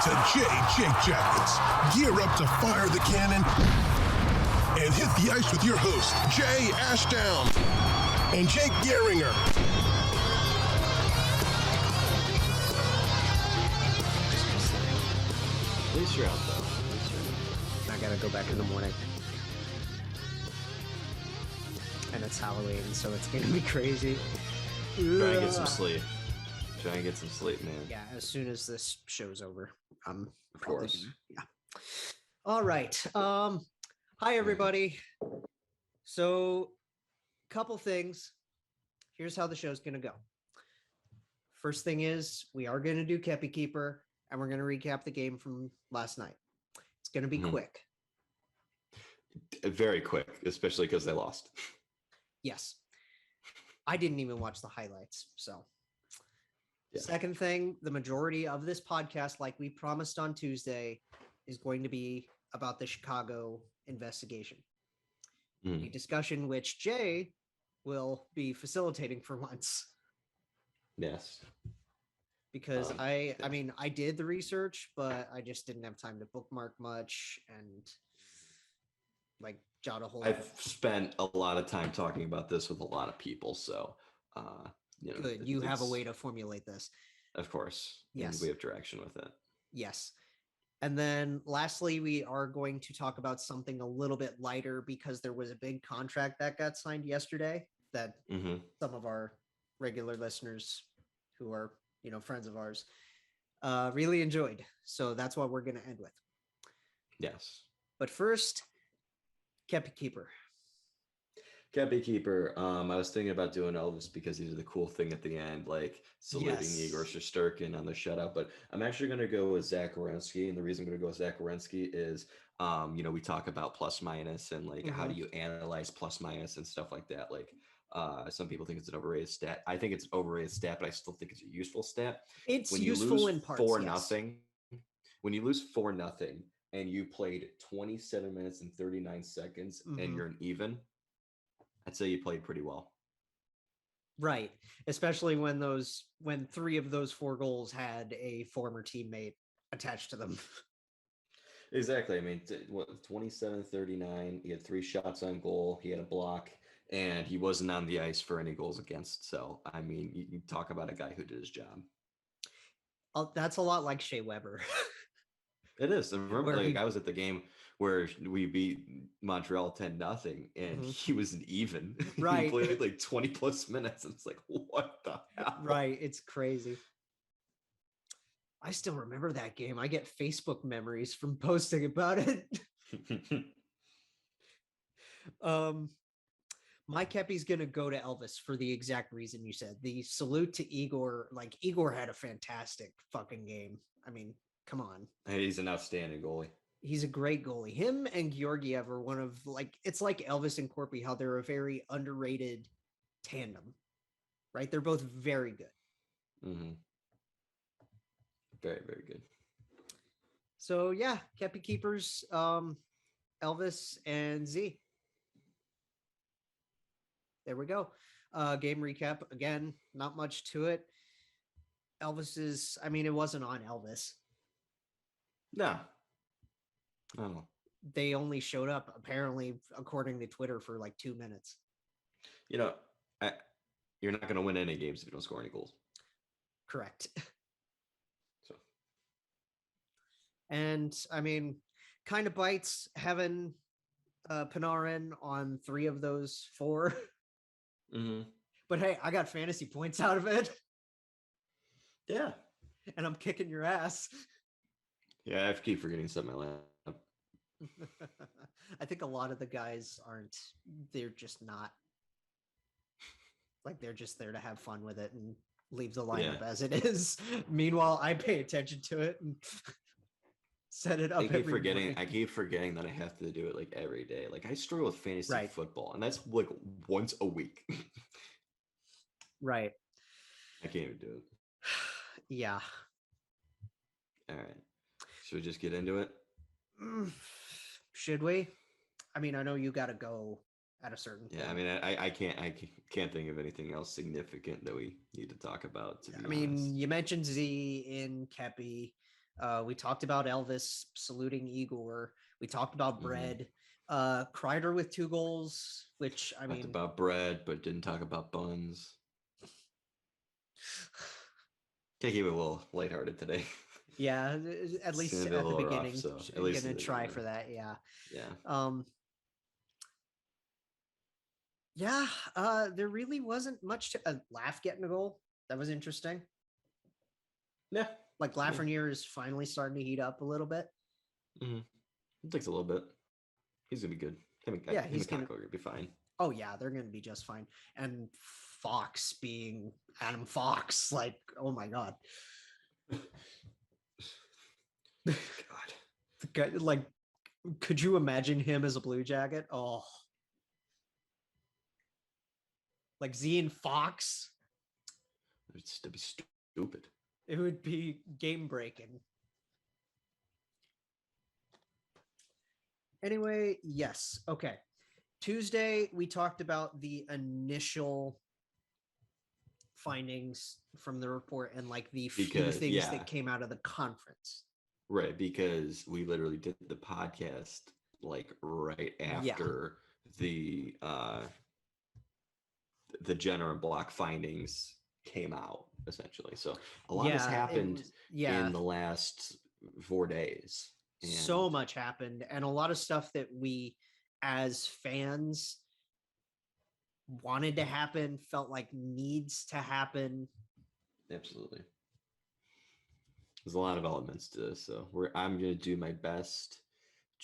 to Jake Jackets. Gear up to fire the cannon and hit the ice with your host, Jay Ashdown and Jake Gehringer. At least you're out, though. I gotta go back in the morning. And it's Halloween, so it's gonna be crazy. Try and get some sleep. Try and get some sleep, man. Yeah, as soon as this show's over. Of course. Yeah. All right. Hi, everybody. So, couple things. Here's how the show's going to go. First thing is, we are going to do Kepi Keeper, and we're going to recap the game from last night. It's going to be quick. Very quick, especially because they lost. Yes. I didn't even watch the highlights, so... Yeah. Second thing, the majority of this podcast, like we promised on Tuesday, is going to be about the Chicago investigation. A discussion which Jay will be facilitating for once. Yes. Because I mean, I did the research, but I just didn't have time to bookmark much and like jot a whole. I've spent a lot of time talking about this with a lot of people, so you know, good. You have a way to formulate this. Of course. Yes. And we have direction with it. Yes. And then lastly, we are going to talk about something a little bit lighter because there was a big contract that got signed yesterday that some of our regular listeners who are, you know, friends of ours really enjoyed. So that's what we're going to end with. Yes. But first, Kepi Keeper. Kepi Keeper. I was thinking about doing Elvis because he did the cool thing at the end, like saluting Igor Shesterkin on the shutout. But I'm actually going to go with Zach Werenski. And the reason I'm going to go with Zach Werenski is, you know, we talk about plus minus and like how do you analyze plus minus and stuff like that. Like some people think it's an overrated stat. I think it's an overrated stat, but I still think it's a useful stat. It's when useful you lose in parts. 4-0, when you lose 4-0 and you played 27 minutes and 39 seconds and you're an even, I'd say you played pretty well. Right. Especially when 3 of those 4 goals had a former teammate attached to them. Exactly. I mean, 27-39, he had 3 shots on goal, he had a block, and he wasn't on the ice for any goals against. So, I mean, you talk about a guy who did his job. That's a lot like Shea Weber. It is. I remember, I was at the game where we beat Montreal 10-0, and he was an even. Right. He played like 20 plus minutes. And it's like, what the hell? Right. It's crazy. I still remember that game. I get Facebook memories from posting about it. My Kepi's gonna go to Elvis for the exact reason you said. The salute to Igor. Like, Igor had a fantastic fucking game. I mean, come on. He's an outstanding goalie. He's a great goalie. Him and Georgiev are one of, like, it's like Elvis and Corpy, how they're a very underrated tandem, right? They're both very good. Very, very good. So yeah, Kepi Keepers, Elvis and Z. There we go. Game recap. Again, not much to it. Elvis I mean, it wasn't on Elvis. No. I don't know. They only showed up, apparently, according to Twitter, for like 2 minutes. You know, you're not going to win any games if you don't score any goals. Correct. So. And, I mean, kind of bites having Panarin on 3 of those 4. But hey, I got fantasy points out of it. Yeah. And I'm kicking your ass. Yeah, I have to keep forgetting something like that. I think a lot of the guys they're just not. Like, they're just there to have fun with it and leave the lineup as it is. Meanwhile, I pay attention to it and set it up I keep every forgetting that I have to do it like every day. Like, I struggle with fantasy football, and that's like once a week. Right. I can't even do it. Yeah. All right. Should we just get into it? Should we? I mean, I know you got to go at a certain point. I mean, I can't think of anything else significant that we need to talk about. I mean, you mentioned Z in Kepi. We talked about Elvis saluting Igor. We talked about Mhm. Bread. Kreider with 2 goals, which I Talked mean, about bread, but didn't talk about buns. Can't keep it a little lighthearted today. yeah, at It's least gonna be a at the little rough, beginning, so at least gonna try for that. Yeah. yeah. Um, yeah, there really wasn't much to Laugh getting a goal. That was interesting. Yeah. Like Yeah. Lafreniere is finally starting to heat up a little bit. Mm-hmm. It takes a little bit. He's gonna be good. Yeah, Him he's and gonna. Kako are gonna be fine. Oh yeah, they're gonna be just fine. And Fox being Adam Fox, like, oh my god. God. The guy, like, could you imagine him as a Blue Jacket? Oh, like Z and Fox, It's to be stupid. it would be game breaking. Anyway, yes. Okay. Tuesday, we talked about the initial findings from the report and like the few things that came out of the conference. Right, because we literally did the podcast like right after the general block findings came out, essentially. So a lot has happened in the last 4 days. And so much happened, and a lot of stuff that we as fans wanted to happen, felt like needs to happen. Absolutely. There's a lot of elements to this, so I'm going to do my best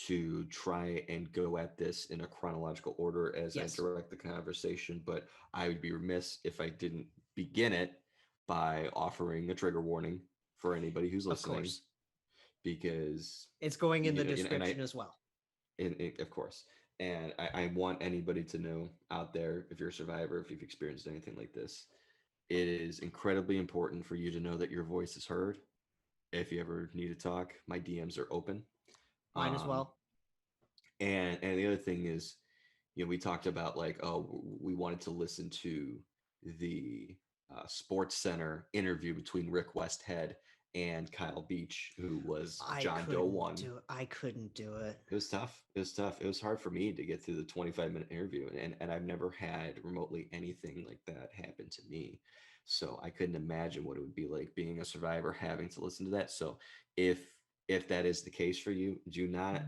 to try and go at this in a chronological order as I direct the conversation, but I would be remiss if I didn't begin it by offering a trigger warning for anybody who's listening. Of course. Because it's going in the description as well. Of course. And I want anybody to know out there, if you're a survivor, if you've experienced anything like this, it is incredibly important for you to know that your voice is heard. If you ever need to talk, my DMs are open. Mine as well. And the other thing is, we talked about like, oh, we wanted to listen to the Sports Center interview between Rick Westhead and Kyle Beach, who was John Doe 1. I couldn't do it. It was tough. It was hard for me to get through the 25-minute interview, and I've never had remotely anything like that happen to me. So I couldn't imagine what it would be like being a survivor having to listen to that. So if that is the case for you, do not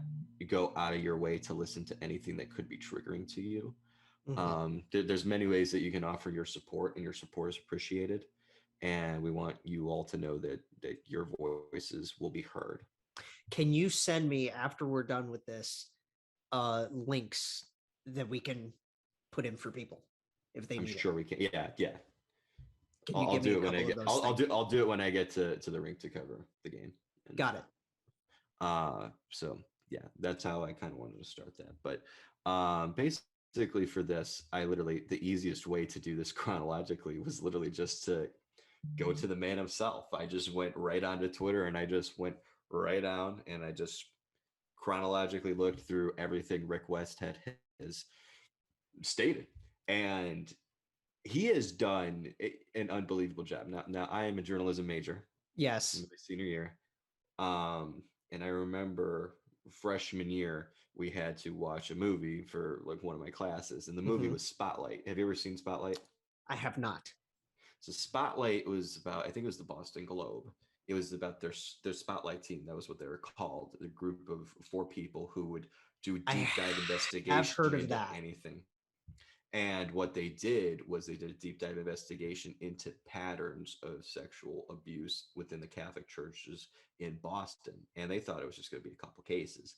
go out of your way to listen to anything that could be triggering to you. Mm-hmm. There's many ways that you can offer your support, and your support is appreciated. And we want you all to know that your voices will be heard. Can you send me, after we're done with this, links that we can put in for people if they need it? I'm sure we can. Yeah. Can you give me a couple of those? I'll do it when I get to the rink to cover the game. And, got it. So yeah, that's how I kind of wanted to start that. But basically for this, the easiest way to do this chronologically was literally just to go to the man himself. I just went right onto Twitter, and I just went right down, and I just chronologically looked through everything Rick Westhead has stated. And he has done an unbelievable job. Now I am a journalism major. Yes. In my senior year. And I remember freshman year, we had to watch a movie for like one of my classes, and the movie was Spotlight. Have you ever seen Spotlight? I have not. So Spotlight was about, I think it was the Boston Globe. It was about their Spotlight team. That was what they were called. A group of 4 people who would do a deep dive investigation. I've heard of that. Anything. And what they did was they did a deep dive investigation into patterns of sexual abuse within the Catholic churches in Boston. And they thought it was just going to be a couple cases.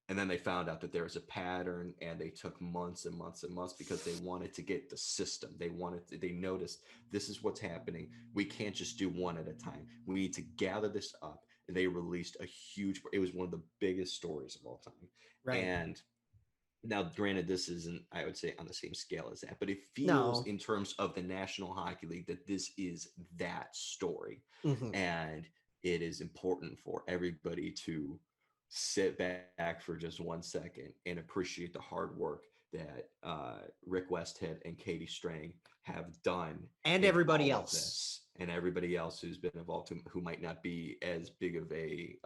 And then they found out that there was a pattern, and they took months and months and months because they wanted to get the system. They noticed this is what's happening. We can't just do one at a time. We need to gather this up. And they released it was one of the biggest stories of all time. Right. And now, granted, this isn't, I would say, on the same scale as that, but it feels in terms of the National Hockey League that this is that story. Mm-hmm. And it is important for everybody to sit back for just 1 second and appreciate the hard work that Rick Westhead and Katie Strang have done, and in everybody all of else, this, and everybody else who's been involved, who might not be as big of a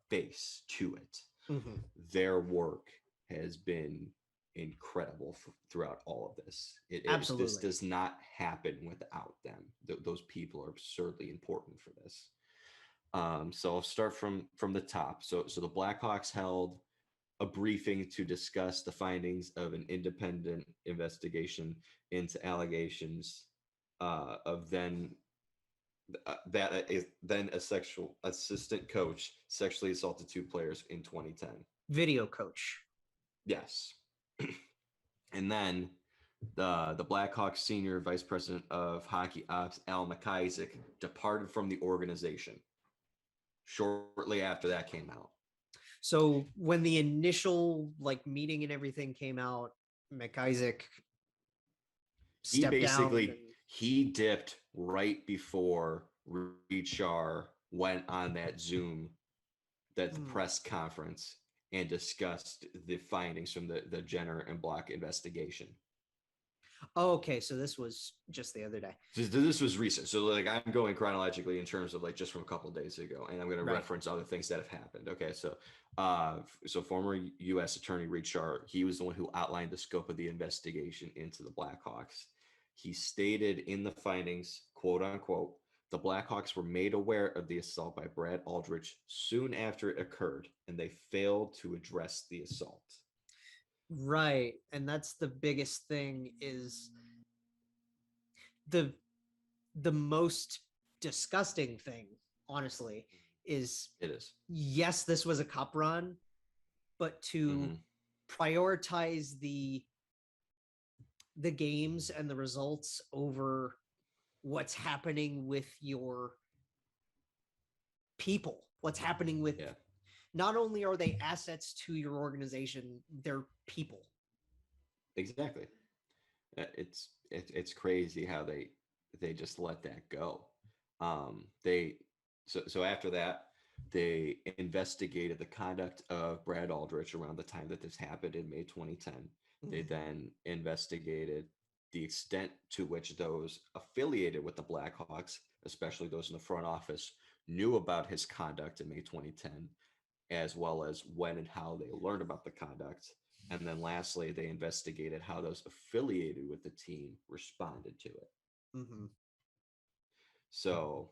face to it. Mm-hmm. Their work has been incredible throughout all of this. Absolutely. This does not happen without them. Those people are absurdly important for this. So I'll start from the top. So the Blackhawks held a briefing to discuss the findings of an independent investigation into allegations of then a sexual assistant coach sexually assaulted 2 players in 2010. Video coach. Yes. And then the Blackhawks senior vice president of hockey ops, Al McIsaac, departed from the organization shortly after that came out. So when the initial meeting and everything came out, McIsaac stepped down. He dipped right before Reed Shar went on that Zoom, the press conference, and discussed the findings from the Jenner and Block investigation. Oh, okay, so this was just the other day. This was recent. So I'm going chronologically in terms of just from a couple of days ago, and I'm going to reference other things that have happened. Okay, so former U.S. Attorney Reed Shar, he was the one who outlined the scope of the investigation into the Blackhawks. He stated in the findings, quote unquote, the Blackhawks were made aware of the assault by Brad Aldrich soon after it occurred, and they failed to address the assault. Right. And that's the biggest thing, is the most disgusting thing, honestly, is yes, this was a cup run, but to prioritize the games and the results over what's happening with your people, what's happening with not only are they assets to your organization, they're people. Exactly. It's crazy how they just let that go. So after that, they investigated the conduct of Brad Aldrich around the time that this happened in May 2010. They then investigated the extent to which those affiliated with the Blackhawks, especially those in the front office, knew about his conduct in May 2010, as well as when and how they learned about the conduct. And then lastly, they investigated how those affiliated with the team responded to it. Mm-hmm. So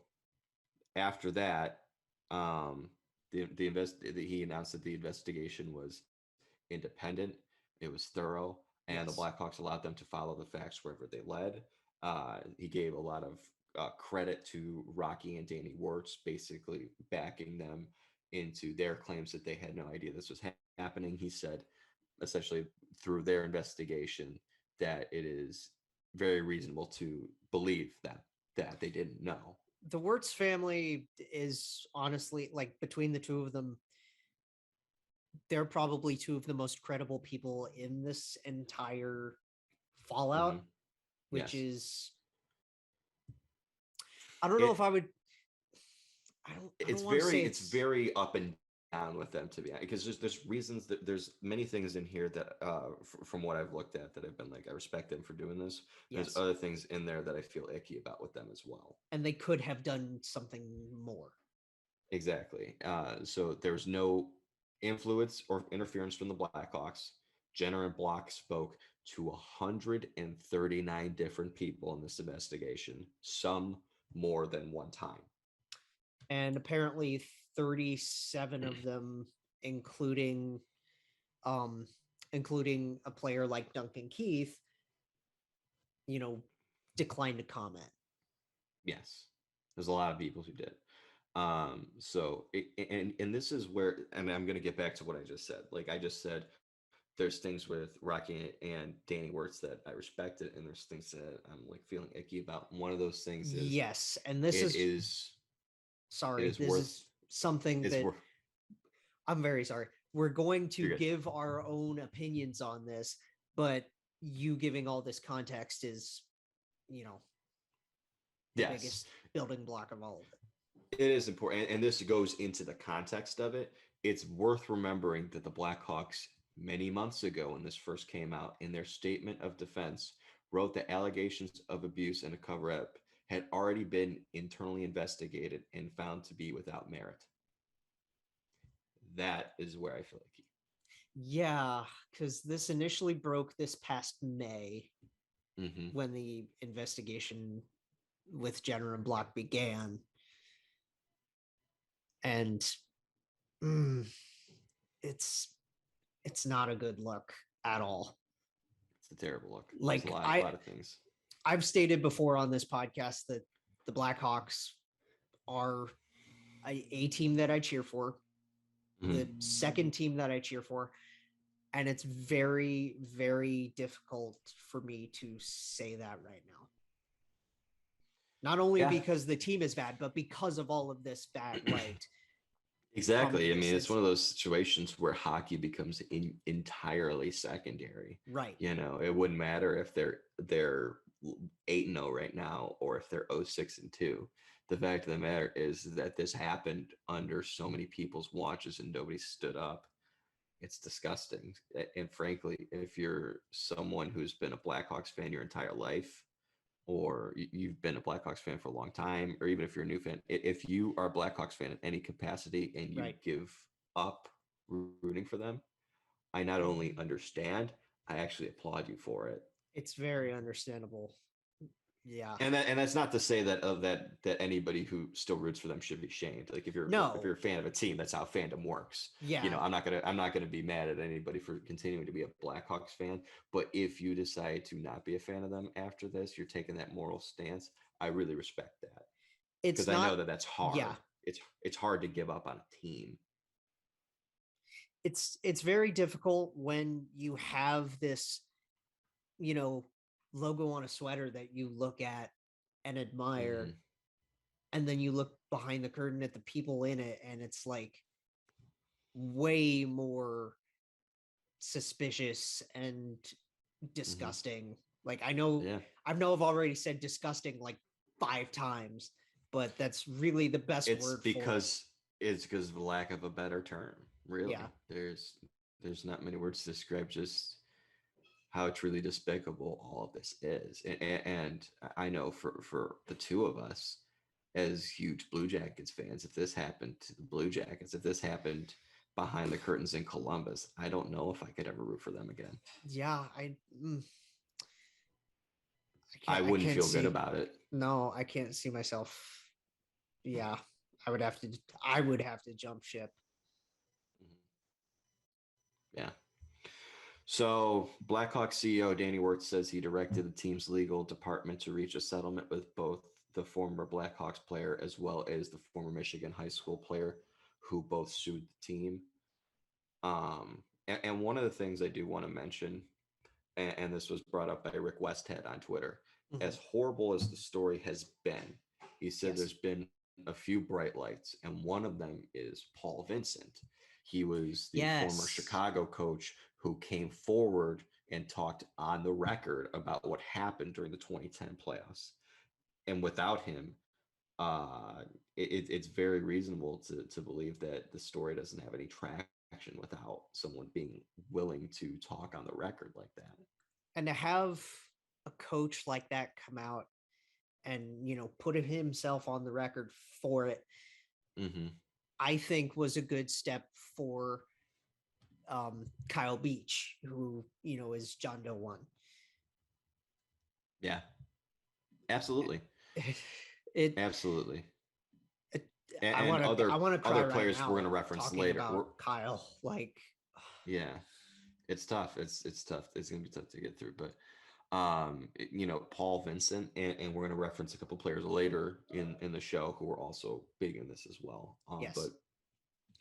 after that, he announced that the investigation was independent, it was thorough, and the Blackhawks allowed them to follow the facts wherever they led. He gave a lot of credit to Rocky and Danny Wirtz, basically backing them into their claims that they had no idea this was happening. He said, essentially through their investigation, that it is very reasonable to believe that they didn't know. The Wirtz family is honestly, between the two of them, they're probably two of the most credible people in this entire fallout, which is, I don't know if I would. It's very up and down with them, to be honest, because there's reasons that there's many things in here that from what I've looked at that I've been I respect them for doing this. There's other things in there that I feel icky about with them as well, and they could have done something more. Exactly. So there's no influence or interference from the Blackhawks. Jenner and Block spoke to 139 different people in this investigation, some more than one time. And apparently 37 of them, including a player like Duncan Keith, declined to comment. Yes. There's a lot of people who did. And this is where, and I'm going to get back to what I just said. I just said, there's things with Rocky and Danny Wirtz that I respected, and there's things that I'm feeling icky about. One of those things is and this is something that I'm very sorry. We're going to give our own opinions on this, but you giving all this context is, the biggest building block of all of it. It is important, and this goes into the context of it. It's worth remembering that the Blackhawks many months ago when this first came out, in their statement of defense, wrote that allegations of abuse and a cover-up had already been internally investigated and found to be without merit. That is where I feel like Yeah, because this initially broke this past May when the investigation with Jenner and Block began. And it's not a good look at all. It's a terrible look. Like, a lot of things. I've stated before on this podcast that the Blackhawks are a team that I cheer for, the second team that I cheer for. And it's very, very difficult for me to say that right now. Not only because the team is bad, but because of all of this bad light. Exactly. I mean, it's one of those situations where hockey becomes entirely secondary. Right. You know, it wouldn't matter if they're 8-0 right now or if they're 0-6-2. The fact of the matter is that this happened under so many people's watches and nobody stood up. It's disgusting. And frankly, if you're someone who's been a Blackhawks fan your entire life, or you've been a Blackhawks fan for a long time, or even if you're a new fan, if you are a Blackhawks fan in any capacity and you give up rooting for them, I not only understand, I actually applaud you for it. It's very understandable. Yeah. And that's not to say that that anybody who still roots for them should be shamed. Like if you're a fan of a team, that's how fandom works. Yeah. You know, I'm not gonna be mad at anybody for continuing to be a Blackhawks fan. But if you decide to not be a fan of them after this, you're taking that moral stance. I really respect that. Because I know that that's hard. Yeah. It's hard to give up on a team. It's very difficult when you have this, you know, logo on a sweater that you look at and admire, and then you look behind the curtain at the people in it, and it's like way more suspicious and disgusting. Like I've already said disgusting like 5 times, but that's really the best word because it's because of the lack of a better term. Really, there's not many words to describe just how truly despicable all of this is. And I know for the two of us as huge Blue Jackets fans, if this happened to the Blue Jackets, if this happened behind the curtains in Columbus, I don't know if I could ever root for them again. Yeah, I wouldn't feel good about it. No, I can't see myself. Yeah, I would have to jump ship. Yeah. So Blackhawks CEO Danny Wirtz says he directed the team's legal department to reach a settlement with both the former Blackhawks player as well as the former Michigan high school player who both sued the team. And one of the things I do want to mention, and this was brought up by Rick Westhead on Twitter, as horrible as the story has been, he said there's been a few bright lights, and one of them is Paul Vincent. He was the former Chicago coach who came forward and talked on the record about what happened during the 2010 playoffs. And without him, it's very reasonable to believe that the story doesn't have any traction without someone being willing to talk on the record like that. And to have a coach like that come out and, you know, put himself on the record for it, I think was a good step for Kyle Beach, who, you know, is John Doe 1. Yeah, absolutely. Absolutely. I want to other players we're going to reference later. Kyle, like, yeah, it's tough. It's tough. It's going to be tough to get through, but you know, Paul Vincent, and we're going to reference a couple players later in the show who are also big in this as well. But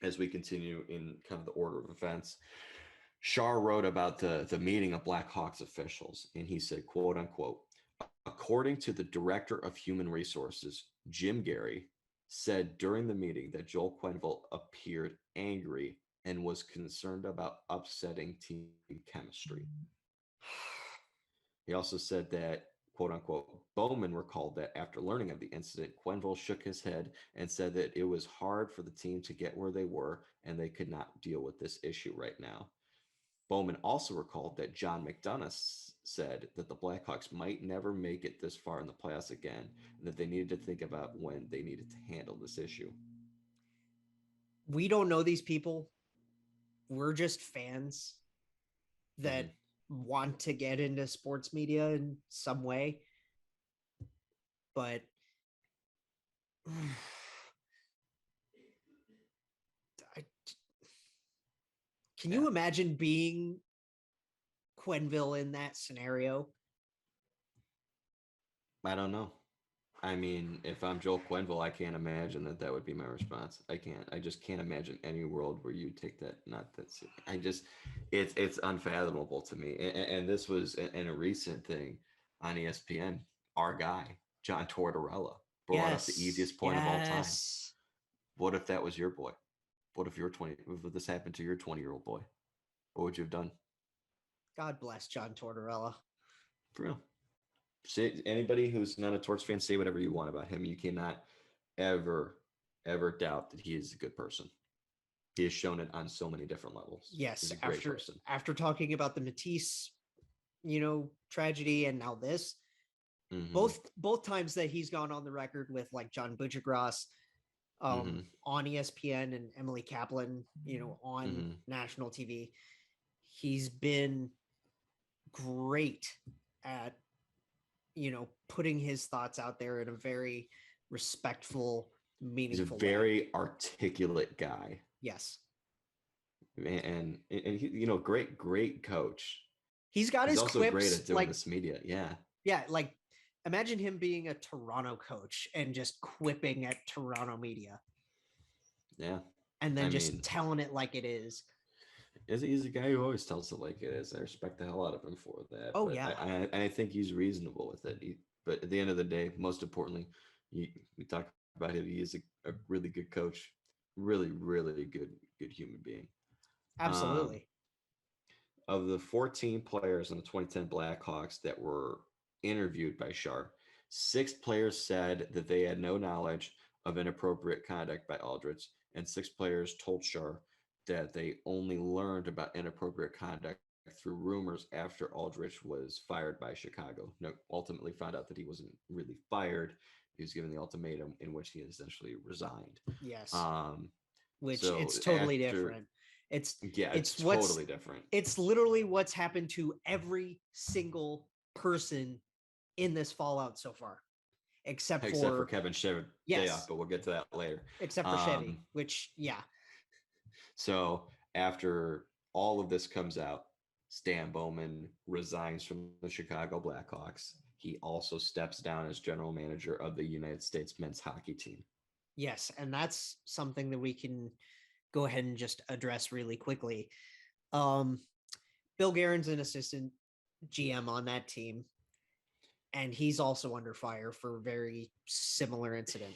as we continue in kind of the order of events, Shar wrote about the meeting of Blackhawks officials, and he said, quote unquote, according to the director of human resources, Jim Gary, said during the meeting that Joel Quenneville appeared angry and was concerned about upsetting team chemistry. He also said that, quote unquote, Bowman recalled that after learning of the incident, Quenneville shook his head and said that it was hard for the team to get where they were and they could not deal with this issue right now. Bowman also recalled that John McDonough said that the Blackhawks might never make it this far in the playoffs again, and that they needed to think about when they needed to handle this issue. We don't know these people. We're just fans that want to get into sports media in some way. But can you imagine being Quenneville in that scenario? I don't know. I mean, if I'm Joel Quenneville, I can't imagine that that would be my response. I can't. I just can't imagine any world where you take that. Not that. I just, it's unfathomable to me. And this was in a recent thing on ESPN. Our guy John Tortorella brought up the easiest point of all time. What if that was your boy? What if if this happened to your 20-year-old boy? What would you have done? God bless John Tortorella. For real. Say, anybody who's not a Torts fan, say whatever you want about him. You cannot ever doubt that he is a good person. He has shown it on so many different levels. Yes, he's a great person. After talking about the Matisse, tragedy, and now this, both times that he's gone on the record with like John Bujagross on ESPN and Emily Kaplan, on national TV, he's been great at putting his thoughts out there in a very respectful, meaningful He's a very articulate guy. Yes. And he, great coach. He's got his also quips, great at doing this media. Yeah. Yeah. Like imagine him being a Toronto coach and just quipping at Toronto media. Yeah. And then just telling it like it is. He's a guy who always tells it like it is. I respect the hell out of him for that. Oh, yeah. I think he's reasonable with it. But at the end of the day, most importantly, we talk about him. He is a really good coach, really, really good human being. Absolutely. Of the 14 players on the 2010 Blackhawks that were interviewed by Sharp, 6 players said that they had no knowledge of inappropriate conduct by Aldrich, and 6 players told Sharp that they only learned about inappropriate conduct through rumors after Aldrich was fired by Chicago. No, ultimately found out that he wasn't really fired. He was given the ultimatum in which he essentially resigned. Yes. Which it's totally different. It's totally different. It's literally what's happened to every single person in this fallout so far. Except for Kevin Shevard. Yes. But we'll get to that later. Except for Chevy, which, yeah. So after all of this comes out, Stan Bowman resigns from the Chicago Blackhawks. He also steps down as general manager of the United States men's hockey team. Yes, and that's something that we can go ahead and just address really quickly. Bill Guerin's an assistant GM on that team, and he's also under fire for a very similar incident.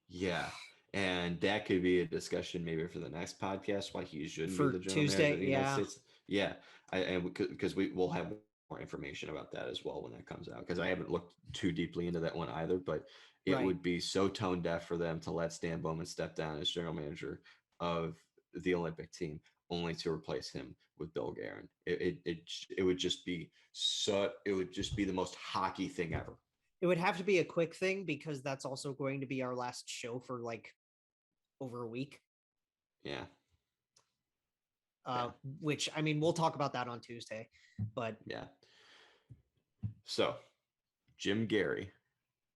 Yeah. And that could be a discussion maybe for the next podcast, why he shouldn't for be the general Tuesday, manager of the United States. Yeah. Because we will have more information about that as well when that comes out, because I haven't looked too deeply into that one either, but it would be so tone deaf for them to let Stan Bowman step down as general manager of the Olympic team only to replace him with Bill Guerin. It would just be the most hockey thing ever. It would have to be a quick thing because that's also going to be our last show for like over a week. Yeah. Which, I mean, we'll talk about that on Tuesday, but yeah. So Jim Gary,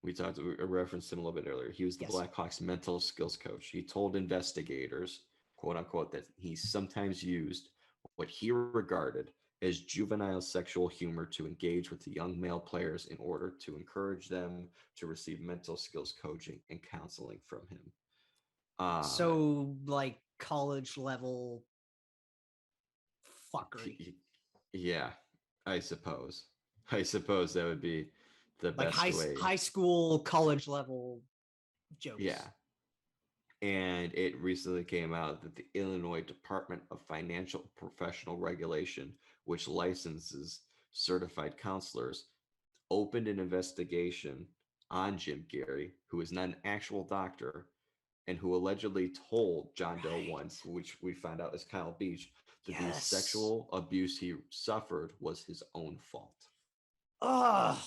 we referenced him a little bit earlier. He was the Blackhawks mental skills coach. He told investigators, quote unquote, that he sometimes used what he regarded as juvenile sexual humor to engage with the young male players in order to encourage them to receive mental skills coaching and counseling from him. So like college level fuckery. Yeah, I suppose that would be the like best way. High school, college level jokes. Yeah. And it recently came out that the Illinois Department of Financial Professional Regulation, which licenses certified counselors, opened an investigation on Jim Gary, who is not an actual doctor, and who allegedly told John Doe once, which we found out is Kyle Beach, The Yes. sexual abuse he suffered was his own fault. Ugh.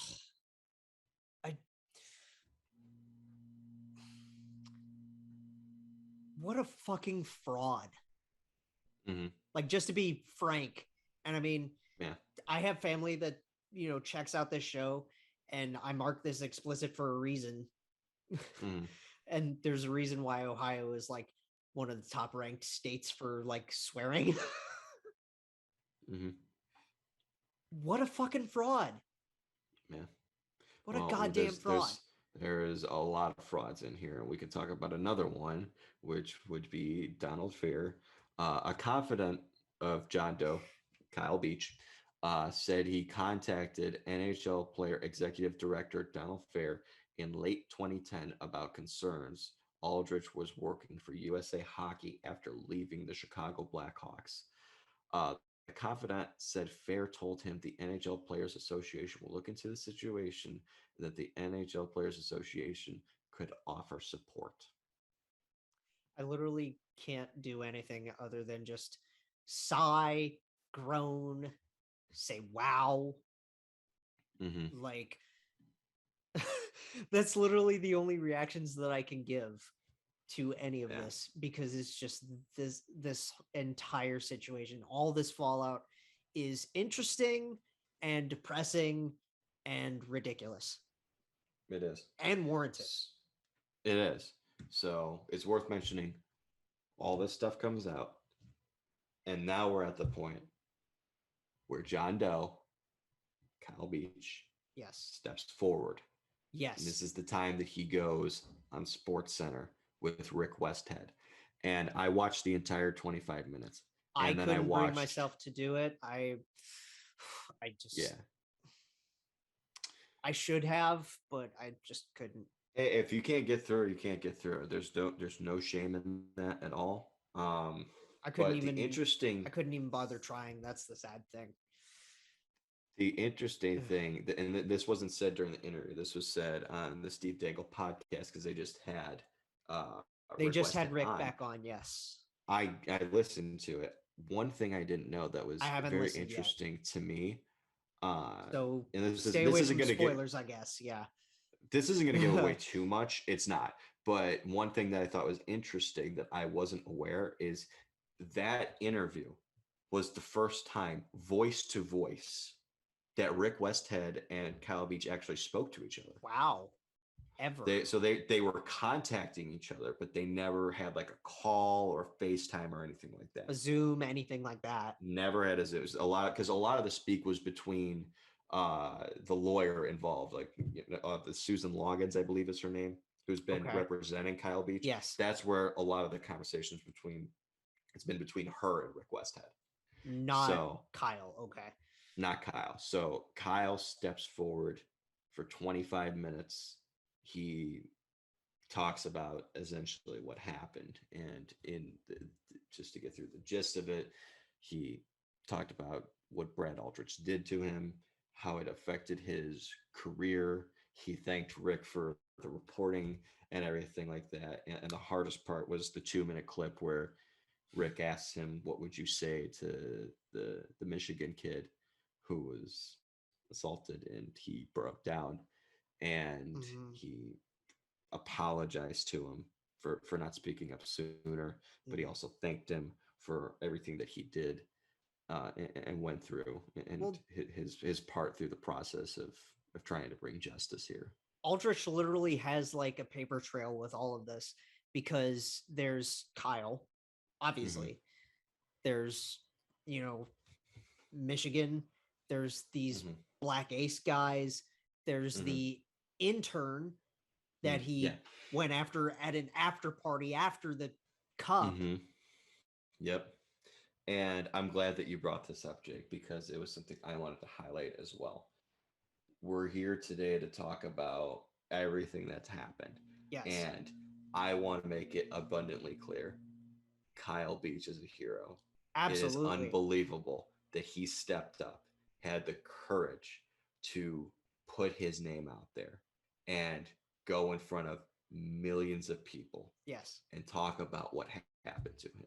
What a fucking fraud. Mm-hmm. Like, just to be frank, and I mean, Yeah. I have family that, checks out this show, and I mark this explicit for a reason. Mm-hmm. And there's a reason why Ohio is like one of the top ranked states for like swearing. Mm-hmm. What a fucking fraud. Yeah. What a goddamn fraud. There is a lot of frauds in here. We could talk about another one, which would be Donald Fair. A confidant of John Doe, Kyle Beach, said he contacted NHL player executive director Donald Fair in late 2010 about concerns Aldrich was working for USA Hockey after leaving the Chicago Blackhawks. The confidant said Fair told him the NHL Players Association will look into the situation and that the NHL Players Association could offer support. I literally can't do anything other than just sigh, groan, say wow. Mm-hmm. Like, that's literally the only reactions that I can give to any of this, because it's just this entire situation, all this fallout is interesting and depressing and ridiculous. It is. And warranted. It is. So it's worth mentioning all this stuff comes out. And now we're at the point where John Doe, Kyle Beach, steps forward. Yes. And this is the time that he goes on Sports Center with Rick Westhead. And I watched the entire 25 minutes. And I couldn't bring myself to do it. I just I should have, but I just couldn't. Hey, if you can't get through, you can't get through. There's no shame in that at all. I couldn't even bother trying. That's the sad thing. The interesting thing, and this wasn't said during the interview. This was said on the Steve Dangle podcast because they just had Rick back on. Yes, I listened to it. One thing I didn't know that was very interesting to me. So and stay away from spoilers, I guess. Yeah, this isn't going to give away too much. It's not. But one thing that I thought was interesting that I wasn't aware is that interview was the first time voice to voice that Rick Westhead and Kyle Beach actually spoke to each other. Wow. Ever. They were contacting each other, but they never had like a call or FaceTime or anything like that. A Zoom, anything like that. Never had it was a lot because a lot of the speak was between the lawyer involved, like the Susan Loggins, I believe is her name, who's been representing Kyle Beach. Yes. That's where a lot of the conversations it's been between her and Rick Westhead. Not Kyle. Okay. Not Kyle. So Kyle steps forward for 25 minutes. He talks about essentially what happened. And just to get through the gist of it, he talked about what Brad Aldrich did to him, how it affected his career. He thanked Rick for the reporting and everything like that. And the hardest part was the 2-minute clip where Rick asks him, what would you say to the Michigan kid who was assaulted? And he broke down and he apologized to him for not speaking up sooner, but he also thanked him for everything that he did and went through and his part through the process of trying to bring justice here. Aldrich literally has like a paper trail with all of this because there's Kyle, obviously. There's, Michigan. There's these Black Ace guys. There's the intern that he went after at an after party after the cup. Yep. And I'm glad that you brought this up, Jake, because it was something I wanted to highlight as well. We're here today to talk about everything that's happened. Yes. And I want to make it abundantly clear. Kyle Beach is a hero. Absolutely. It is unbelievable that he stepped up, had the courage to put his name out there and go in front of millions of people. Yes. And talk about what happened to him.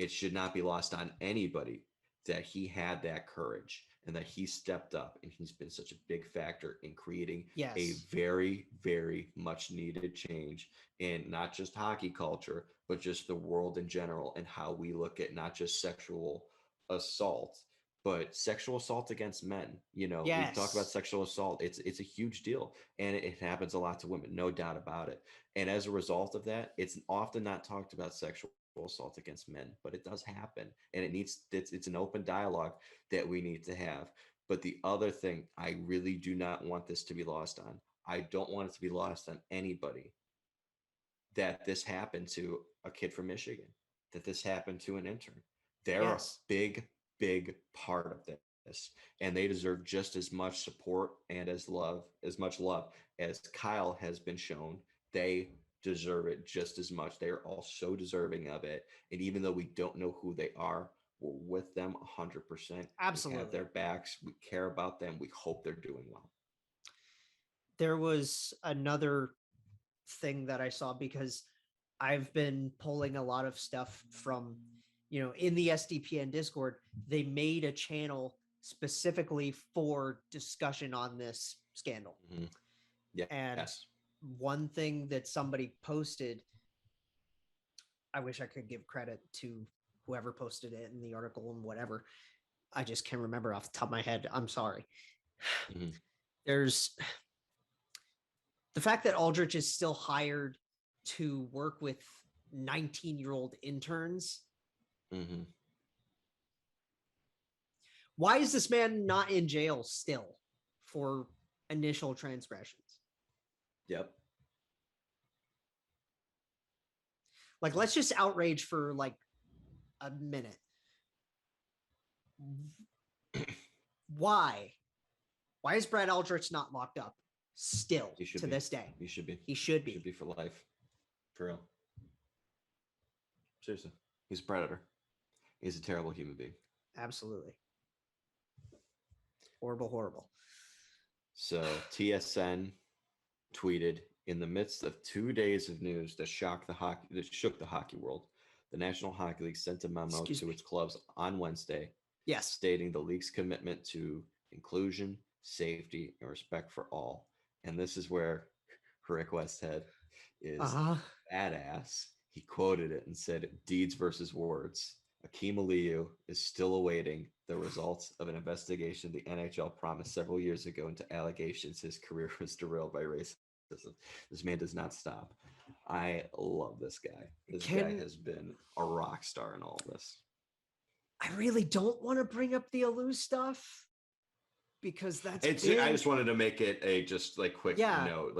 it should not be lost on anybody that he had that courage and that he stepped up, and he's been such a big factor in creating a Yes. very, very much needed change in not just hockey culture, but just the world in general, and how we look at not just sexual assault, but sexual assault against men. We talk about Yes. sexual assault. It's a huge deal, and it happens a lot to women, no doubt about it. And as a result of that, it's often not talked about sexual assault against men, but it does happen, and it's an open dialogue that we need to have. But the other thing, I really do not want this to be lost on. I don't want it to be lost on anybody that this happened to a kid from Michigan, that this happened to an intern. They're a Yes. big, big part of this, and they deserve just as much support and as much love as Kyle has been shown. They deserve it just as much. They are all so deserving of it. And even though we don't know who they are, we're with them 100%. We have Absolutely. their backs. We care about them. We hope they're doing well. There was another thing that I saw, because I've been pulling a lot of stuff from, in the SDPN Discord. They made a channel specifically for discussion on this scandal. Mm-hmm. Yeah. And yes. one thing that somebody posted, I wish I could give credit to whoever posted it in the article and whatever. I just can't remember off the top of my head. I'm sorry. Mm-hmm. There's the fact that Aldrich is still hired to work with 19-year-old interns. Mm-hmm. Why is this man not in jail still for initial transgressions? Yep. Like, let's just outrage for like a minute. Why is Brad Aldrich not locked up still to this day? He should be. He should be. Should be for life. For real. Seriously. He's a predator. He's a terrible human being. Absolutely. Horrible, horrible. So TSN tweeted, in the midst of 2 days of news that shook the hockey world, the National Hockey League sent a memo to its clubs on Wednesday, yes, stating the league's commitment to inclusion, safety, and respect for all. And this is where Rick Westhead is badass. He quoted it and said, "Deeds versus words. Akim Aliu is still awaiting the results of an investigation the NHL promised several years ago into allegations his career was derailed by racism. This man does not stop." I love this guy. This guy has been a rock star in all of this. I really don't want to bring up the Aliu stuff, because I just wanted to make it a just like quick note,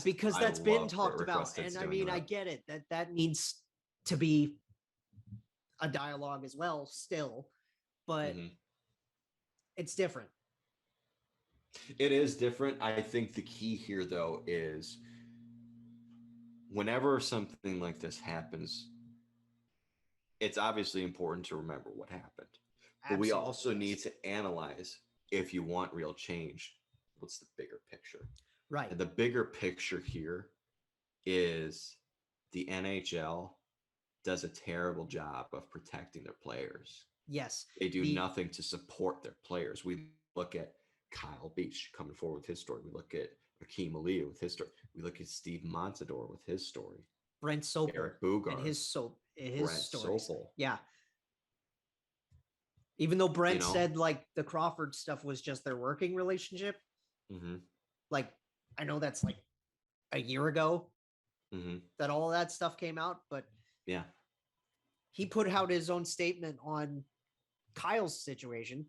because that's been talked about, and I mean, I get it that needs to be a dialogue as well still, but it's different. It is different. I think the key here, though, is whenever something like this happens, it's obviously important to remember what happened. But we also need to analyze, if you want real change, what's the bigger picture? Right. And the bigger picture here is the NHL does a terrible job of protecting their players. Yes. They do nothing to support their players. We look at Kyle Beach coming forward with his story. We look at Akim Aliu with his story. We look at Steve Montador with his story. Brent Sopel Eric Bugard and his stories. Sopel. Yeah. Even though Brent said like the Crawford stuff was just their working relationship, like I know that's like a year ago that all of that stuff came out, but yeah, he put out his own statement on Kyle's situation,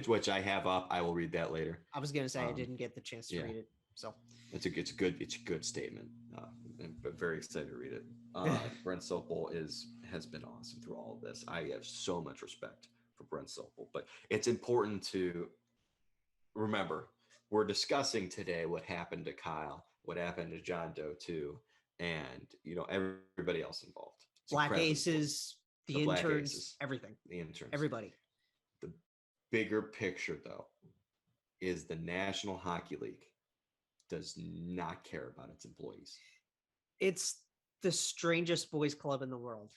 which I have up. I will read that later. I was gonna say I didn't get the chance to read it, so it's a good statement. But very excited to read it. Brent Sopel has been awesome through all of this. I have so much respect for Brent Sopel, but it's important to remember we're discussing today what happened to Kyle, what happened to John Doe too, and everybody else involved. It's Black Aces, the interns, everything. The interns, everybody. The bigger picture, though, is the National Hockey League does not care about its employees. It's the strangest boys club in the world.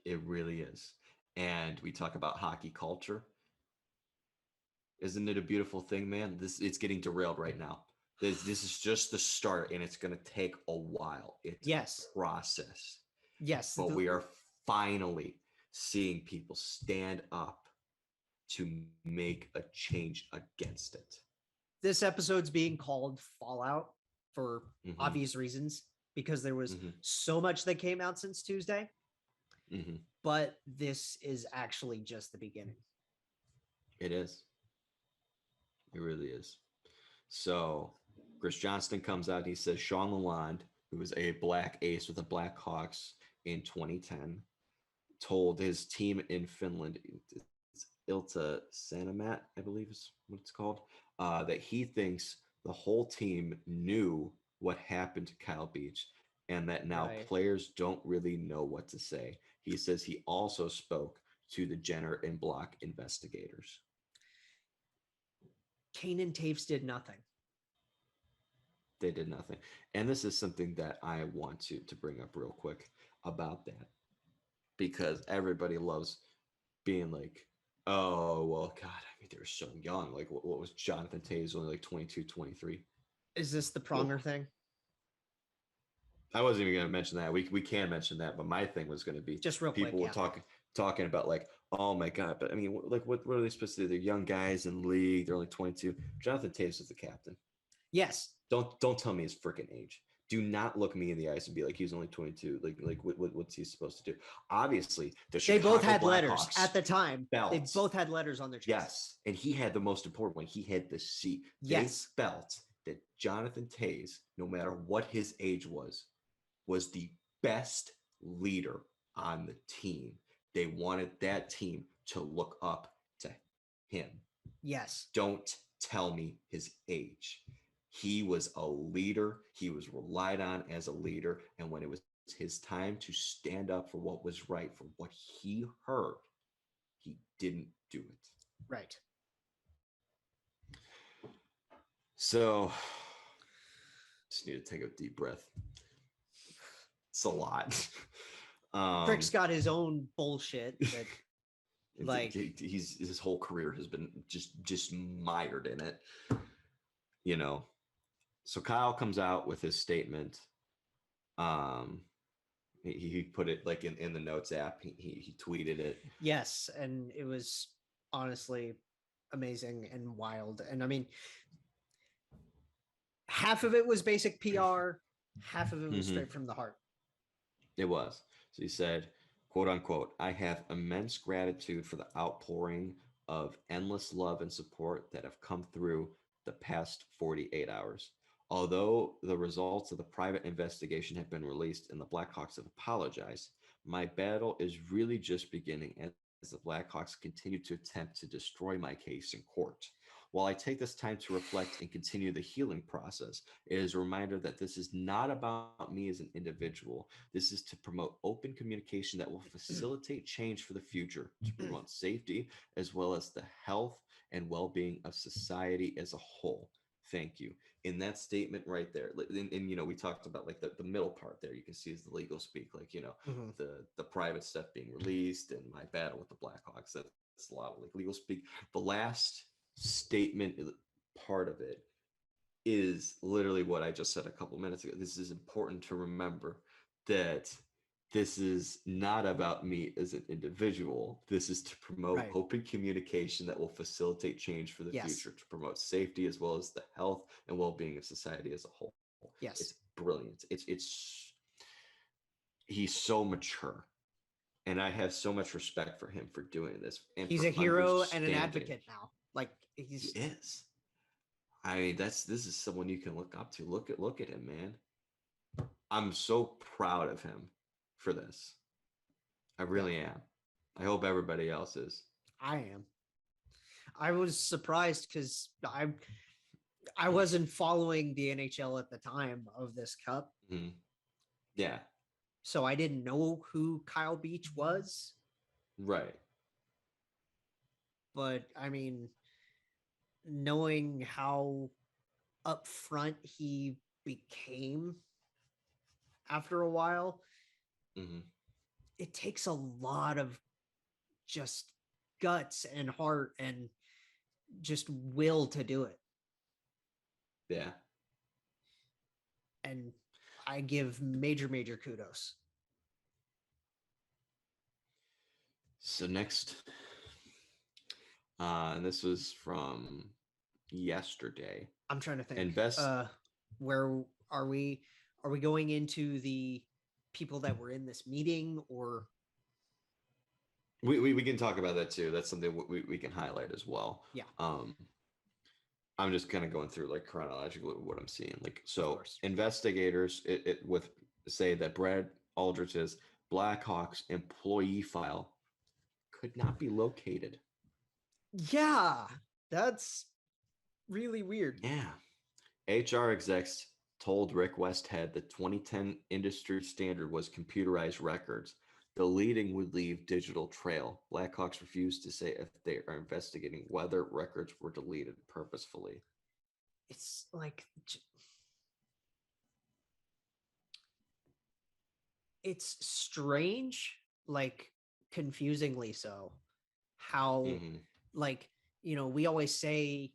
It really is. And we talk about hockey culture. Isn't it a beautiful thing, man? It's getting derailed right now. This is just the start, and it's going to take a while. It's Yes. a process. Yes. But we are finally seeing people stand up to make a change against it. This episode's being called Fallout for obvious reasons, because there was so much that came out since Tuesday. But this is actually just the beginning. It is. It really is. So Chris Johnston comes out. He says Sean Lalonde, who was a black ace with the Blackhawks in 2010, told his team in Finland, Ilta Sanomat, I believe is what it's called, that he thinks the whole team knew what happened to Kyle Beach and that now players don't really know what to say. He says he also spoke to the Jenner and Block investigators. Kane and Taves did nothing. They did nothing. And this is something that I want to bring up real quick about that, because everybody loves being like, oh, well, God, I mean, they were so young. Like, what was Jonathan Taves, only like 22, 23? Is this the Pronger thing? I wasn't even going to mention that. We can mention that, but my thing was going to be just real people quick, were talking about like, oh my God, but I mean, like, what are they supposed to do? They're young guys in the league. They're only 22. Jonathan Taves is the captain. Yes. Don't tell me his freaking age. Do not look me in the eyes and be like, he's only 22. Like what's he supposed to do? Obviously, they both had letters at the time. Felt, they both had letters on their chest. Yes, and he had the most important one. He had the C. Yes. They felt that Jonathan Taves, no matter what his age was the best leader on the team. They wanted that team to look up to him. Yes. Don't tell me his age. He was a leader. He was relied on as a leader. And when it was his time to stand up for what was right, for what he heard, he didn't do it. Right. So just need to take a deep breath. It's a lot. Crick's got his own bullshit that like his whole career has been just mired in it, you know. So Kyle comes out with his statement. He put it like in the notes app. He tweeted it. Yes, and it was honestly amazing and wild. And I mean, half of it was basic PR, half of it was straight from the heart. It was. So he said, quote unquote, I have immense gratitude for the outpouring of endless love and support that have come through the past 48 hours. Although the results of the private investigation have been released and the Blackhawks have apologized, my battle is really just beginning as the Blackhawks continue to attempt to destroy my case in court. While I take this time to reflect and continue the healing process, it is a reminder that this is not about me as an individual. This is to promote open communication that will facilitate change for the future, to promote safety, as well as the health and well-being of society as a whole. Thank you. In that statement right there, and you know, we talked about like the middle part there, you can see is the legal speak, like, you know, the private stuff being released and my battle with the Blackhawks. That's a lot of like legal speak. The last statement part of it is literally what I just said a couple minutes ago. This is important to remember, that this is not about me as an individual. This is to promote open communication that will facilitate change for the future, to promote safety as well as the health and well-being of society as a whole. Yes. It's brilliant. He's so mature. And I have so much respect for him for doing this. And he's a hero and an advocate now. Like he is. I mean, this is someone you can look up to. Look at him, man. I'm so proud of him for this. I really am. I hope everybody else is. I am. I was surprised because I wasn't following the NHL at the time of this cup. Mm-hmm. Yeah. So I didn't know who Kyle Beach was. Right. But I mean, knowing how upfront he became after a while, it takes a lot of just guts and heart and just will to do it. Yeah. And I give major kudos. So next, and this was from yesterday. I'm trying to think. Where are we? Are we going into the people that were in this meeting, or we can talk about that too. That's something we can highlight as well. Yeah. I'm just kind of going through like chronologically what I'm seeing. Like, so investigators it with say that Brad Aldrich's Blackhawks employee file could not be located. Yeah, that's really weird. Yeah. HR execs told Rick Westhead the 2010 industry standard was computerized records. Deleting would leave digital trail. Blackhawks refused to say if they are investigating whether records were deleted purposefully. It's like, it's strange, like confusingly so, how like, we always say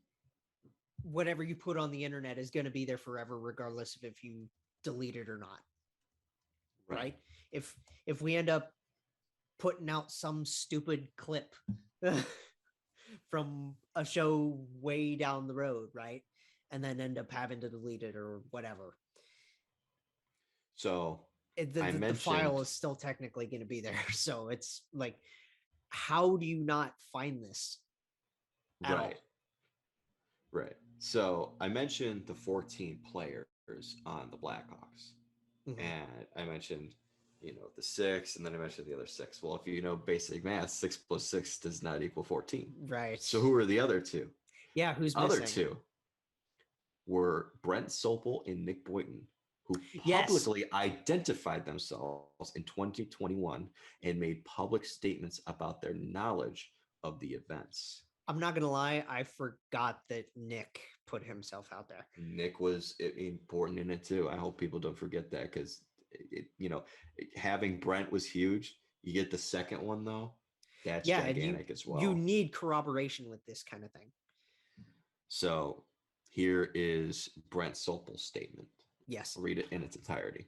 whatever you put on the internet is going to be there forever, regardless of if you delete it or not. Right? If we end up putting out some stupid clip from a show way down the road, right? And then end up having to delete it or whatever. So the file is still technically going to be there. So it's like, how do you not find this at all? Right. So I mentioned the 14 players on the Blackhawks. And I mentioned, the 6, and then I mentioned the other 6. Well, if you know basic math, 6 plus 6 does not equal 14. Right. So who are the other 2? Yeah, who's other missing? 2 were Brent Sopel and Nick Boynton, who publicly identified themselves in 2021 and made public statements about their knowledge of the events. I'm not going to lie, I forgot that Nick put himself out there. Nick was important in it too. I hope people don't forget that, because having Brent was huge. You get the second one though, that's gigantic as well. You need corroboration with this kind of thing. So here is Brent Sopel's statement. Yes. I'll read it in its entirety.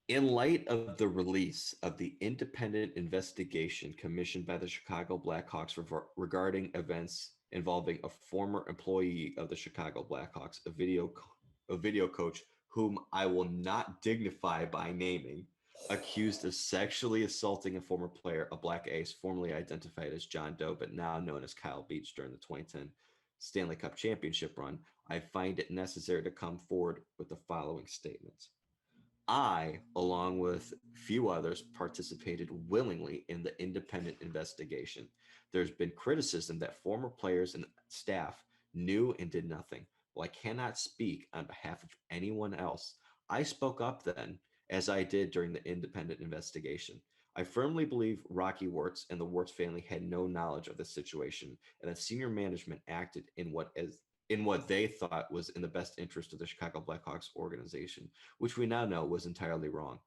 In light of the release of the independent investigation commissioned by the Chicago Blackhawks regarding events involving a former employee of the Chicago Blackhawks, a video coach whom I will not dignify by naming, accused of sexually assaulting a former player, a Black Ace, formerly identified as John Doe, but now known as Kyle Beach, during the 2010 Stanley Cup Championship run, I find it necessary to come forward with the following statements. I, along with few others, participated willingly in the independent investigation. There's been criticism that former players and staff knew and did nothing. While I cannot speak on behalf of anyone else, I spoke up then, as I did during the independent investigation. I firmly believe Rocky Wirtz and the Wirtz family had no knowledge of the situation, and that senior management acted in what they thought was in the best interest of the Chicago Blackhawks organization, which we now know was entirely wrong.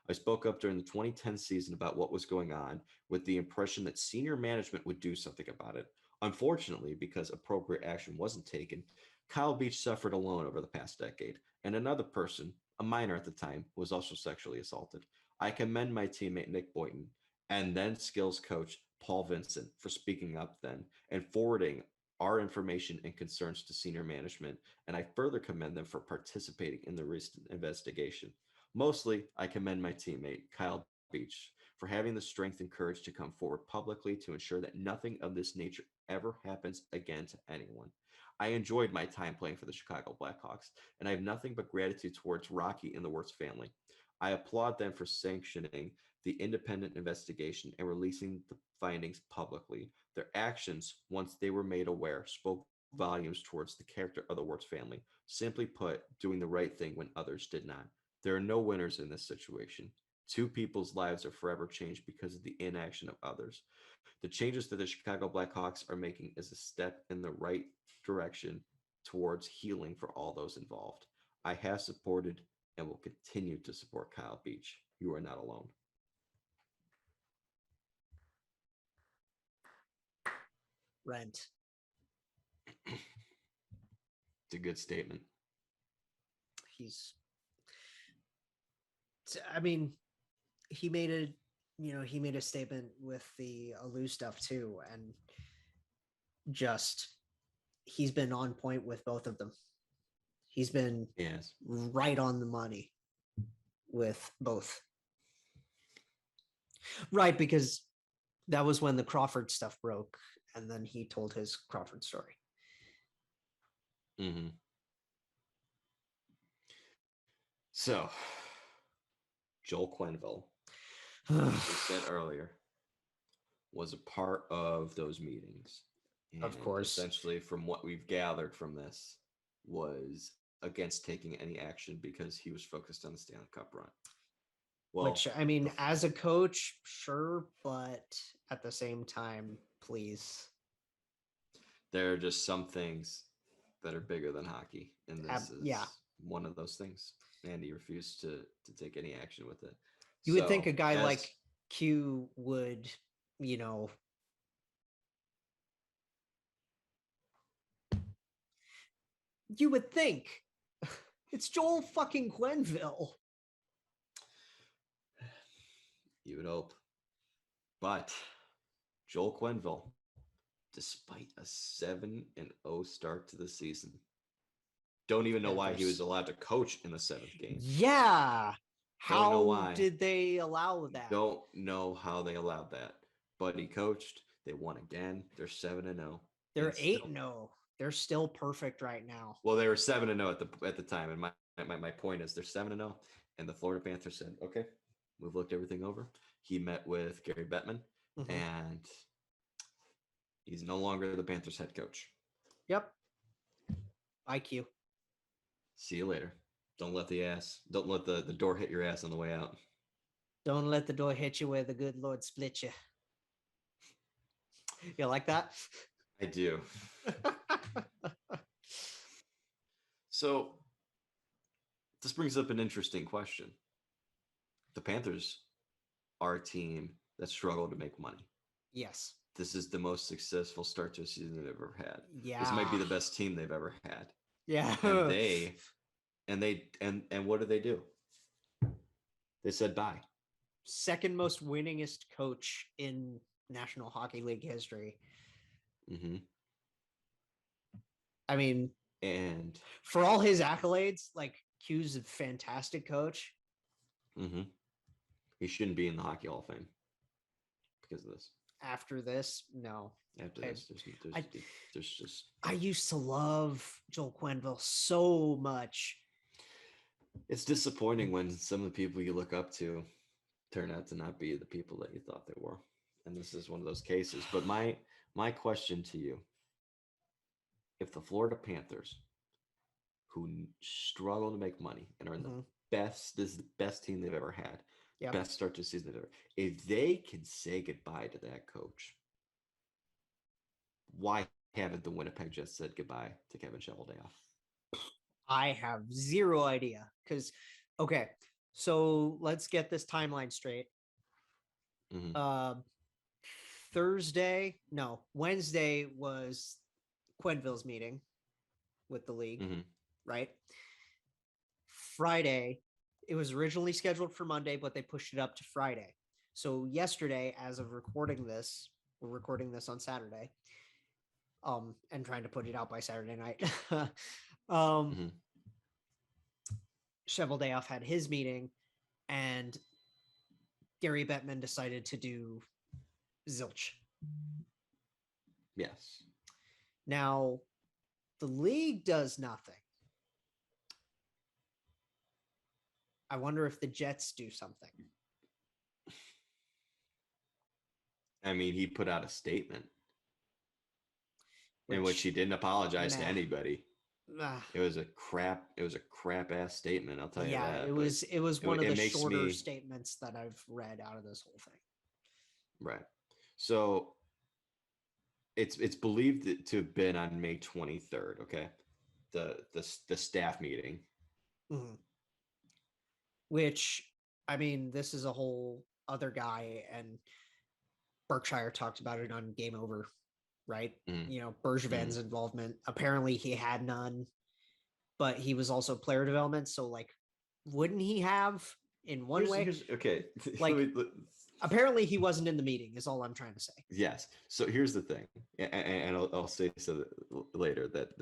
I spoke up during the 2010 season about what was going on, with the impression that senior management would do something about it. Unfortunately, because appropriate action wasn't taken, Kyle Beach suffered alone over the past decade, and another person, a minor at the time, was also sexually assaulted. I commend my teammate Nick Boynton and then skills coach Paul Vincent for speaking up then and forwarding our information and concerns to senior management, and I further commend them for participating in the recent investigation. Mostly, I commend my teammate, Kyle Beach, for having the strength and courage to come forward publicly to ensure that nothing of this nature ever happens again to anyone. I enjoyed my time playing for the Chicago Blackhawks, and I have nothing but gratitude towards Rocky and the Wirtz family. I applaud them for sanctioning the independent investigation and releasing the findings publicly. Their actions, once they were made aware, spoke volumes towards the character of the Wirtz family. Simply put, doing the right thing when others did not. There are no winners in this situation. 2 people's lives are forever changed because of the inaction of others. The changes that the Chicago Blackhawks are making is a step in the right direction towards healing for all those involved. I have supported and will continue to support Kyle Beach. You are not alone. rent. It's a good statement. I mean, he made a statement with the Alou stuff too, and he's been on point with both of them. He's been right on the money with both. Right, because that was when the Crawford stuff broke, and then he told his Crawford story. Mm-hmm. So, Joel Quenneville, as we said earlier, was a part of those meetings. And of course. Essentially, from what we've gathered from this, was against taking any action because he was focused on the Stanley Cup run. Well, which, I mean, as a coach, sure, but at the same time, please. There are just some things that are bigger than hockey, and this is one of those things. And he refused to take any action with it. You would think a guy like Q would, you would think. It's Joel fucking Quenneville. You would hope. But Joel Quenneville, despite a 7-0 start to the season, don't even know why he was allowed to coach in the 7th game. Yeah. How did they allow that? Don't know how they allowed that. But he coached. They won again. They're 7-0. They're 8-0. They're still perfect right now. Well, they were 7-0 at the time. And my point is they're 7-0. And the Florida Panthers said, okay, we've looked everything over. He met with Gary Bettman, and he's no longer the Panthers head coach. Yep. IQ. See you later. Don't let the door hit your ass on the way out. Don't let the door hit you where the good Lord split you. You like that? I do. So this brings up an interesting question. The Panthers are a team that struggle to make money. Yes. This is the most successful start to a season they've ever had. Yeah. This might be the best team they've ever had. Yeah. And what did they do? They said bye. Second most winningest coach in National Hockey League history. Mm-hmm. I mean, and for all his accolades, like Q's a fantastic coach. Mm-hmm. He shouldn't be in the Hockey Hall of Fame because of this. After this, no. After this, there's just. I used to love Joel Quenneville so much. It's disappointing when some of the people you look up to turn out to not be the people that you thought they were, and this is one of those cases. But my question to you: if the Florida Panthers, who struggle to make money and are in the best, this is the best team they've ever had, best start to the season they've ever, if they can say goodbye to that coach, why haven't the Winnipeg Jets said goodbye to Kevin Cheveldayoff? I have zero idea. Because, okay, so let's get this timeline straight. Wednesday was Quenneville's meeting with the league, right? Friday, it was originally scheduled for Monday, but they pushed it up to Friday. So yesterday, as of recording this, we're recording this on Saturday, and trying to put it out by Saturday night. Cheveldayoff had his meeting, and Gary Bettman decided to do zilch. Yes. Now, the league does nothing. I wonder if the Jets do something. I mean, he put out a statement in which he didn't apologize to anybody. It was a crap ass statement, I'll tell you that. Yeah, it was one of the shorter statements that I've read out of this whole thing. Right. So it's believed to have been on May 23rd, okay? The staff meeting. Which, I mean, this is a whole other guy, and Berkshire talked about it on Game Over right? Mm. Bergevin's involvement. Apparently he had none, but he was also player development. So like, wouldn't he have in one way? Okay. Like, apparently he wasn't in the meeting is all I'm trying to say. Yes. So here's the thing, and I'll say so later that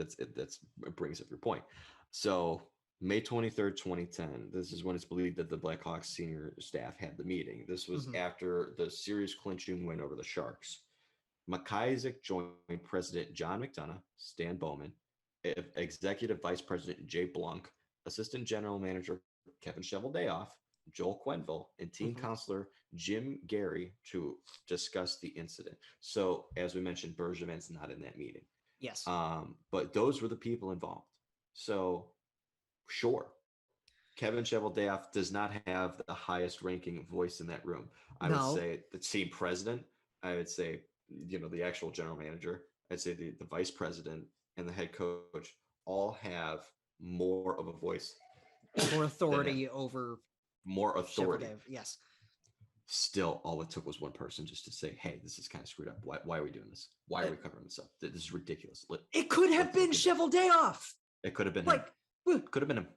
brings up your point. So May 23rd, 2010, this is when it's believed that the Blackhawks senior staff had the meeting. This was after the series clinching win over the Sharks. McIsaac joined President John McDonough, Stan Bowman, Executive Vice President Jay Blunk, Assistant General Manager Kevin Cheveldayoff, Joel Quenneville, and team counselor Jim Gary to discuss the incident. So, as we mentioned, Bergevin's not in that meeting. Yes. But those were the people involved. So, sure, Kevin Cheveldayoff does not have the highest ranking voice in that room. I would say the team president. I would say, the actual general manager. I'd say the vice president and the head coach all have more of a voice, more authority over. More authority. Yes. Still, all it took was one person just to say, "Hey, this is kind of screwed up. Why are we doing this? Why are we covering this up? This is ridiculous." It could have been Cheveldayoff. It could have been him. Could have been him.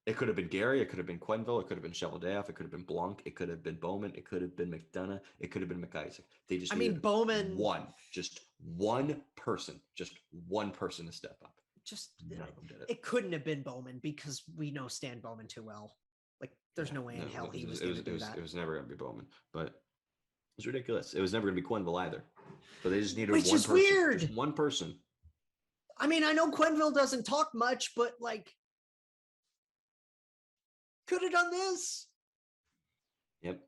It could have been Gary. It could have been Quenneville. It could have been Cheveldayoff. It could have been Blanc. It could have been Bowman. It could have been McDonough. It could have been McIsaac. They just Bowman. Just one person to step up. None of them did it. It couldn't have been Bowman because we know Stan Bowman too well. Like, there's no way in hell he was going to do that. It was never going to be Bowman, but it's ridiculous. It was never going to be Quenneville either. But they just needed one person. Which is weird. Just one person. I mean, I know Quenneville doesn't talk much, but like, could have done this. Yep.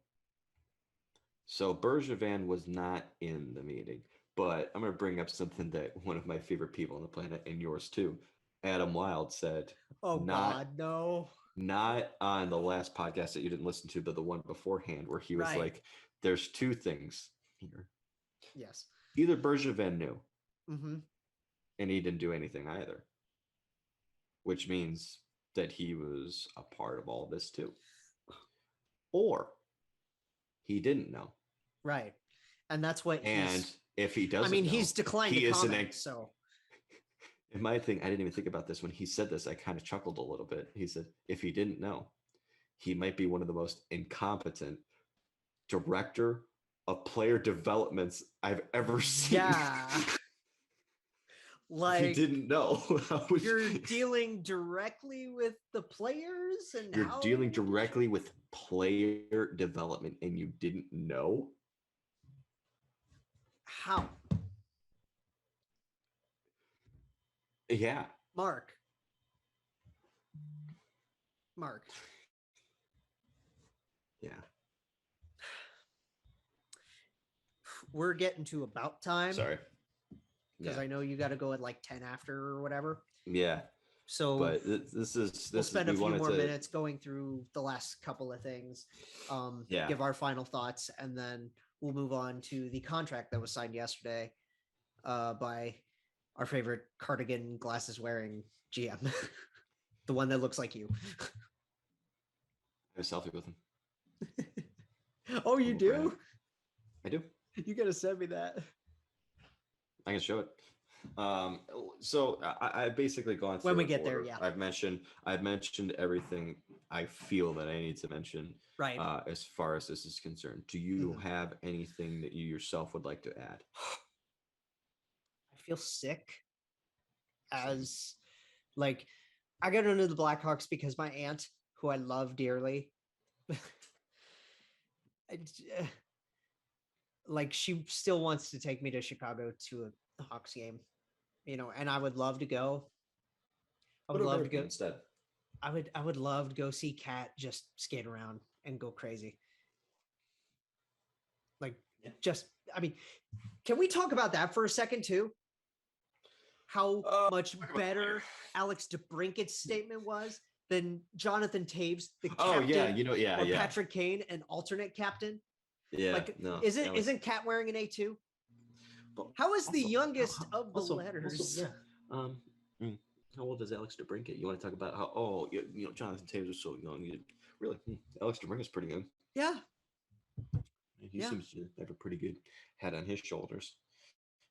So Bergevin was not in the meeting, but I'm going to bring up something that one of my favorite people on the planet, and yours too, Adam Wilde, said. Oh, God, no. Not on the last podcast that you didn't listen to, but the one beforehand, where he was like, there's two things here. Yes. Either Bergevin knew, and he didn't do anything either, which means that he was a part of all this too. Or he didn't know. Right. And that's what if he doesn't he's declined to comment, so. In my thing, I didn't even think about this. When he said this, I kind of chuckled a little bit. He said, if he didn't know, he might be one of the most incompetent director of player developments I've ever seen. Yeah. Like, he didn't know. You're dealing directly with the players, and you're dealing directly with player development, and you didn't know? How? Yeah. Mark. Yeah. We're getting to about time. Sorry. Because I know you got to go at like 10 after or whatever. Yeah. So, but we'll spend a few more minutes going through the last couple of things. Give our final thoughts, and then we'll move on to the contract that was signed yesterday by our favorite cardigan glasses wearing GM, the one that looks like you. I have a selfie with him. Oh, you do? Brad. I do. You got to send me that. I can show it. So I've basically gone through when we get there. Yeah, I've mentioned everything I feel that I need to mention. Right. As far as this is concerned, do you have anything that you yourself would like to add? I feel sick. As like, I got into the Blackhawks because my aunt, who I love dearly, like, she still wants to take me to Chicago to a Hawks game, and I would love to go. I would love to go instead. I would love to go see Kat just skate around and go crazy. Like, can we talk about that for a second too? How much better Alex DeBrincat's statement was than Jonathan Taves, the captain, or Patrick Kane, an alternate captain. Yeah, isn't Kat wearing an A2? How is the youngest of the letters? How old is Alex DeBrincat? You want to talk about how? Jonathan Taves was so young. Alex DeBrincat's pretty young. Yeah. He seems to have a pretty good head on his shoulders.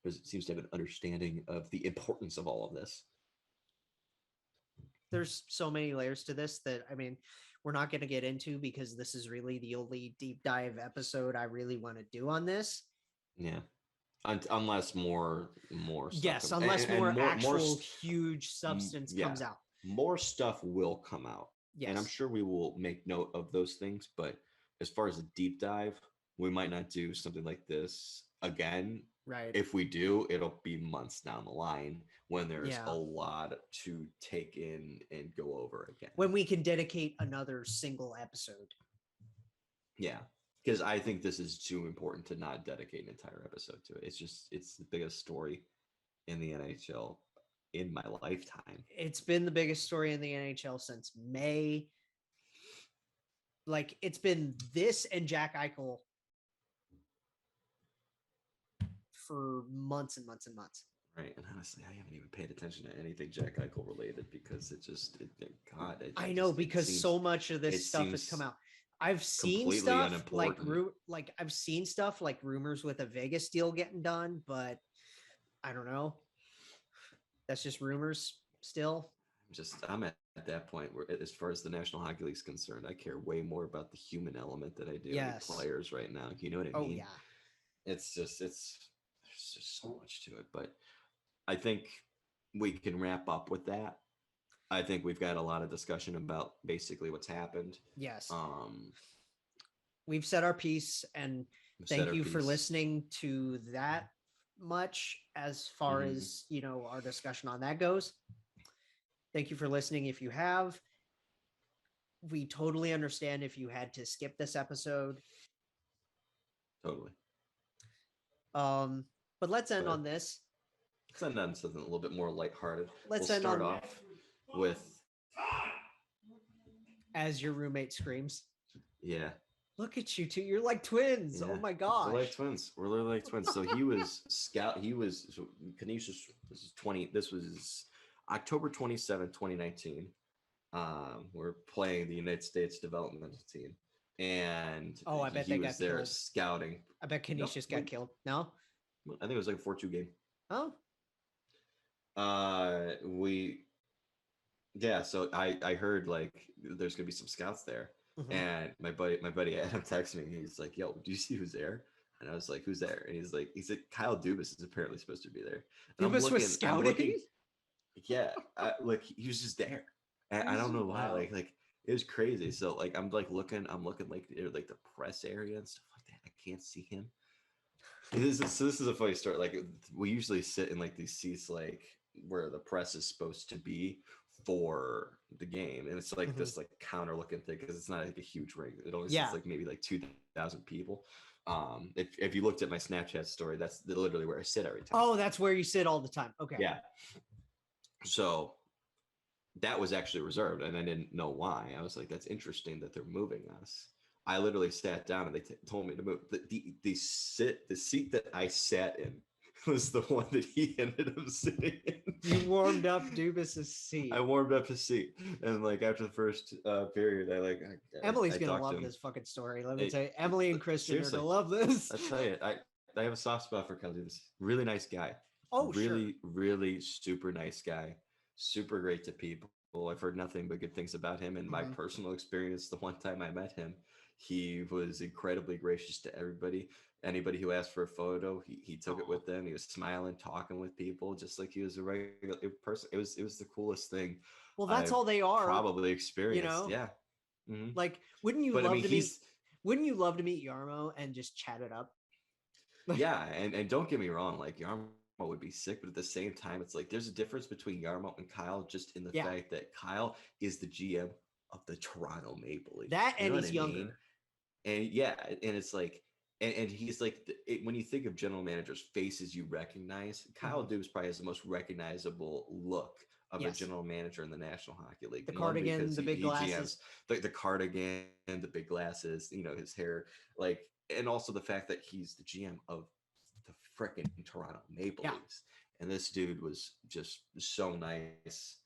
Because it seems to have an understanding of the importance of all of this. There's so many layers to this that, I mean, we're not going to get into because this is really the only deep dive episode I really want to do on this. Yeah. Unless more stuff. Yes, unless more actual huge substance comes out. More stuff will come out. Yes. And I'm sure we will make note of those things. But as far as a deep dive, we might not do something like this again. Right. If we do, it'll be months down the line when there's a lot to take in and go over again. When we can dedicate another single episode. Yeah. Because I think this is too important to not dedicate an entire episode to it. It's the biggest story in the NHL in my lifetime. It's been the biggest story in the NHL since May. Like, it's been this and Jack Eichel for months and months and months. Right. And honestly, I haven't even paid attention to anything Jack Eichel related because I know, because so much of this stuff has come out. I've seen stuff like rumors with a Vegas deal getting done, but I don't know. That's just rumors still. I'm at that point where, as far as the National Hockey League is concerned, I care way more about the human element than I do the players right now. You know what I mean? Oh yeah. There's just so much to it, but I think we can wrap up with that. I think we've got a lot of discussion about basically what's happened. Yes. We've said our piece, and thank you for listening to that much as far as, you know, our discussion on that goes. Thank you for listening. If you have, we totally understand if you had to skip this episode. Totally. But let's end on this. Let's end on something a little bit more lighthearted. We'll start off with as your roommate screams. Yeah. Look at you two. You're like twins. Yeah. Oh my gosh. We're like twins. We're literally like twins. So he was Canisius, this was October 27, 2019. We're playing the United States developmental team. And I bet they got there killed. Scouting. I bet Canisius got killed. No? I think it was like a 4-2 game. Oh. So I heard like there's gonna be some scouts there. And my buddy Adam texted me. He's like, "Yo, do you see who's there?" And I was like, "Who's there?" And he's like, Kyle Dubas is apparently supposed to be there. And Dubas was scouting. Yeah, he was just there. And I don't know why. Like it was crazy. So like I'm looking like the press area and stuff like that. I can't see him. This is a funny story. Like we usually sit in like these seats like where the press is supposed to be for the game, and it's like this like counter looking thing because it's not like a huge ring. It only sits like maybe like 2,000 people. If you looked at my Snapchat story, that's literally where I sit every time. Oh, that's where you sit all the time. Okay. Yeah. So that was actually reserved, and I didn't know why. I was like, that's interesting that they're moving us. I literally sat down and they told me to move. The seat that I sat in was the one that he ended up sitting in. You warmed up Dubas's seat. I warmed up his seat, and like after the first period, Emily's gonna love this fucking story. Let me tell you, Emily and Christian are gonna love this. I tell you, I have a soft spot for Kyle Dubas. Really nice guy. Oh, really super nice guy. Super great to people. I've heard nothing but good things about him. And my personal experience, the one time I met him, he was incredibly gracious to everybody. Anybody who asked for a photo, he took it with them. He was smiling, talking with people, just like he was a regular person. It was the coolest thing. Well, that's all they are. Probably experienced. You know? Yeah. Like, wouldn't you love to meet Yarmo and just chat it up? Yeah, and don't get me wrong, like Yarmo would be sick, but at the same time, it's like there's a difference between Yarmo and Kyle just in the fact that Kyle is the GM of the Toronto Maple Leafs. That and he's younger. And and it's like, and he's like, when you think of general managers, faces you recognize, Kyle Dubas probably has the most recognizable look of a general manager in the National Hockey League. The cardigan, the big glasses. The cardigan, the big glasses, his hair, like, and also the fact that he's the GM of the freaking Toronto Maple Leafs. And this dude was just so nice.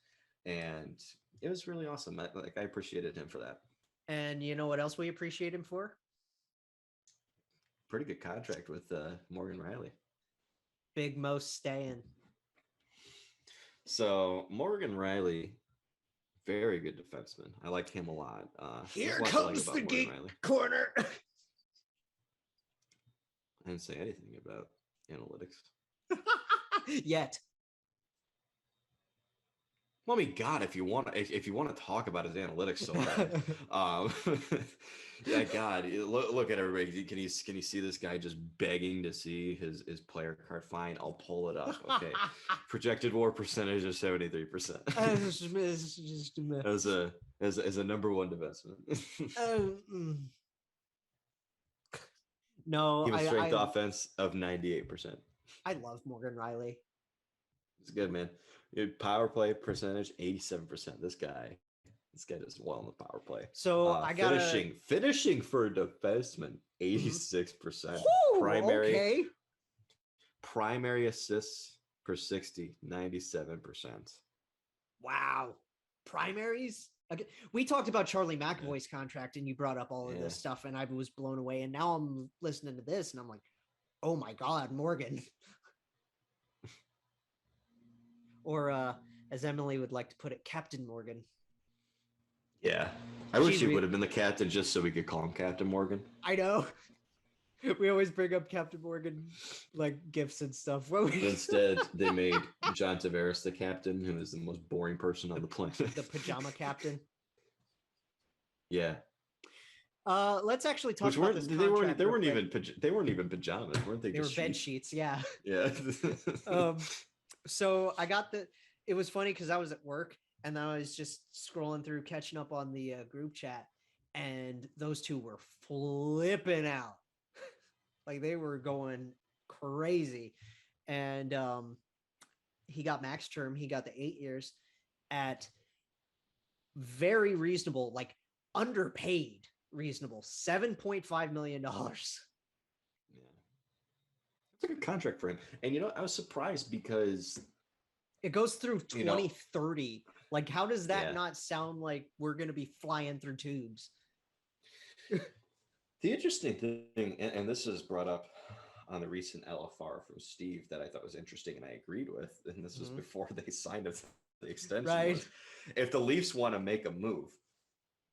And it was really awesome. I appreciated him for that. And you know what else we appreciate him for? pretty good contract with Morgan Reilly. Big Mo staying. So Morgan Reilly, very good defenseman. I like him a lot. Here comes the geek corner. I didn't say anything about analytics yet. Well, I mean, God, if you want to talk about his analytics so bad, yeah, God, look at everybody. Can you see this guy just begging to see his player card? Fine, I'll pull it up. Okay, projected WAR percentage of 73%. as a number one defenseman. No, he has strength offense of 98%. I love Morgan Reilly. It's good, man. Power play percentage 87%. This guy does well in the power play. So I got finishing for a defenseman 86%. Primary assists per 60 97%. Wow, primaries. Okay. We talked about Charlie McAvoy's contract, and you brought up all of this stuff, and I was blown away. And now I'm listening to this, and I'm like, oh my God, Morgan. Or as Emily would like to put it, Captain Morgan. Yeah. I wish he would have been the captain just so we could call him Captain Morgan. I know. We always bring up Captain Morgan like gifts and stuff. Instead, they made John Tavares the captain, who is the most boring person on the planet. The pajama captain. Yeah. Let's actually talk about this. They weren't even pajamas, weren't they? They were bed sheets. Yeah. Yeah. So it was funny because I was at work and I was just scrolling through, catching up on the group chat, and those two were flipping out. Like they were going crazy. And he got max term. He got the 8 years at very reasonable, like underpaid reasonable, $7.5 million. Yeah. It's a good contract for him. And, I was surprised because it goes through 2030. Like, how does that not sound like we're going to be flying through tubes? The interesting thing, and this is brought up on the recent LFR from Steve that I thought was interesting and I agreed with, and this was before they signed the extension. Right. If the Leafs want to make a move,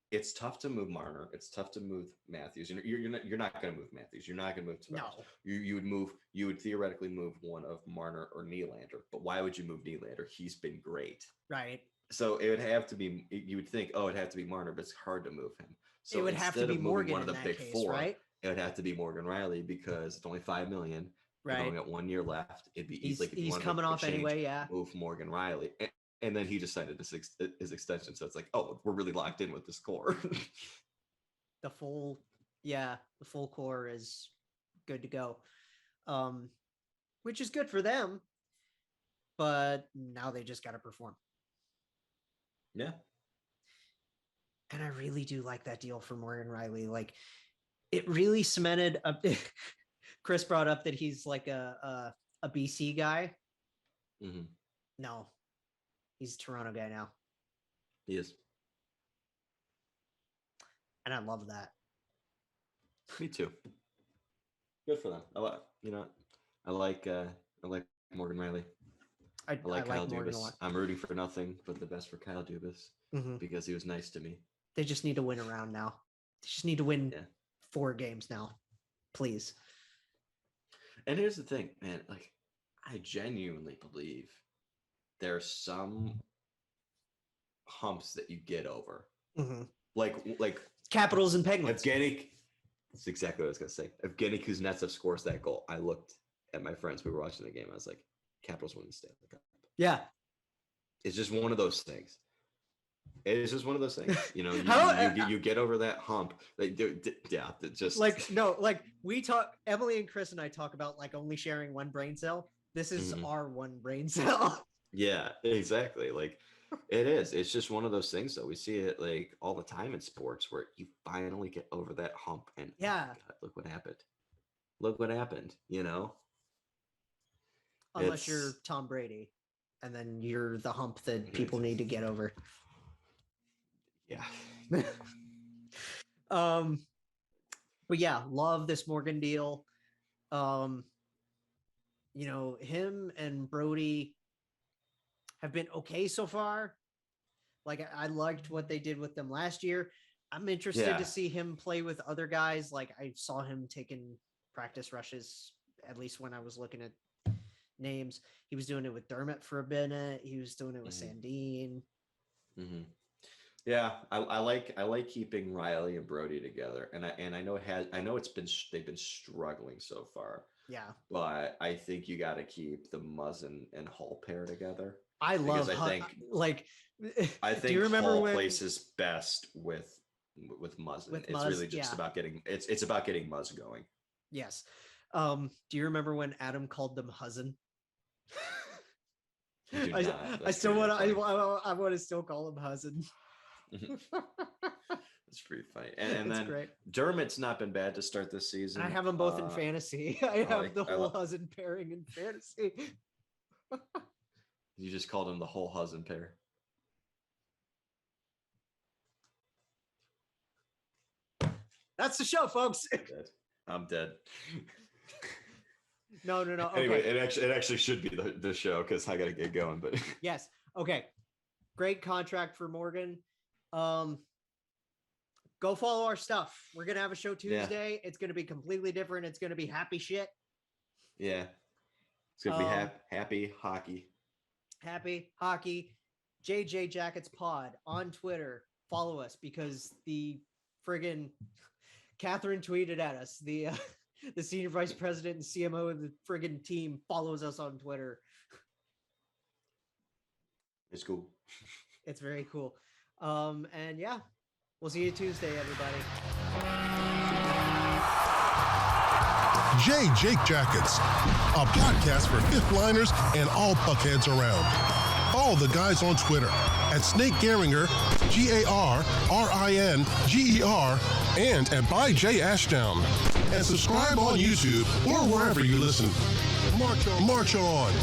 it's tough to move Marner. It's tough to move Matthews. You're not going to move Matthews. You're not going to move Tavares. No. You would theoretically move one of Marner or Nylander. But why would you move Nylander? He's been great. Right. So it would have to be. You would think, it'd have to be Marner, but it's hard to move him. So it would have to be Morgan one of the big four, right? It would have to be Morgan Reilly because it's only $5 million. Right. Only got 1 year left. It'd be easy. He's coming off anyway. Yeah. Move Morgan Reilly. And then he just signed his extension. So it's like, we're really locked in with this core. The full core is good to go. Which is good for them. But now they just got to perform. Yeah. And I really do like that deal for Morgan Reilly. Like, it really cemented up. Chris brought up that he's like a BC guy. Mm-hmm. No. He's a Toronto guy now. He is. And I love that. Me too. Good for them. I like Morgan Reilly. I like Kyle Dubas. I'm rooting for nothing but the best for Kyle Dubas because he was nice to me. They just need to win a round now. They just need to win 4 games now. Please. And here's the thing, man. Like, I genuinely believe there's some humps that you get over. Mm-hmm. Like Capitals and Penguins. That's exactly what I was going to say. If Evgeny Kuznetsov scores that goal, I looked at my friends. We were watching the game. I was like, Capitals win the Stanley Cup. Yeah. It's just one of those things. It's just one of those things. You get over that hump. We talk, Emily and Chris and I talk about like only sharing one brain cell. This is our one brain cell. Yeah, exactly. Like it is. It's just one of those things though. We see it like all the time in sports where you finally get over that hump and oh my God, look what happened. Unless you're Tom Brady and then you're the hump that people need to get over. Yeah. But yeah, love this Morgan deal. You know, him and Brody have been okay so far. Like I liked what they did with them last year. I'm interested to see him play with other guys. Like I saw him taking practice rushes, at least when I was looking at names. He was doing it with Dermott for a minute. He was doing it with Sandin. Mm-hmm. Yeah, I like keeping Reilly and Brody together, and I know they've been struggling so far. Yeah, but I think you got to keep the Muzzin and Hall pair together. I love I think do you remember Hall when places best with Muzzin. It's really just about getting it's about getting Muzz going. Yes. Do you remember when Adam called them Huzzen? I still want to. I want to still call him Huzzen. It's pretty funny. And then great. Dermott's not been bad to start this season. I have them both in fantasy. I have the whole Huzzen pairing in fantasy. You just called him the whole Huzzen pair. That's the show, folks. I'm dead. No. Okay. Anyway, it actually should be the show because I got to get going. But yes. Okay. Great contract for Morgan. Go follow our stuff. We're gonna have a show Tuesday. Yeah. It's gonna be completely different. It's gonna be happy shit. Yeah. It's gonna be happy hockey. Happy hockey. JJ Jackets Pod on Twitter. Follow us because the friggin' Catherine tweeted at us. The senior vice president and CMO of the friggin' team follows us on Twitter. It's cool. It's very cool. And yeah, we'll see you Tuesday, everybody. Jake Jackets, a podcast for fifth liners and all puckheads around. Follow the guys on Twitter at Snake Gehringer, GARRINGER, and at by J Ashdown. And subscribe on YouTube or wherever you listen. March on.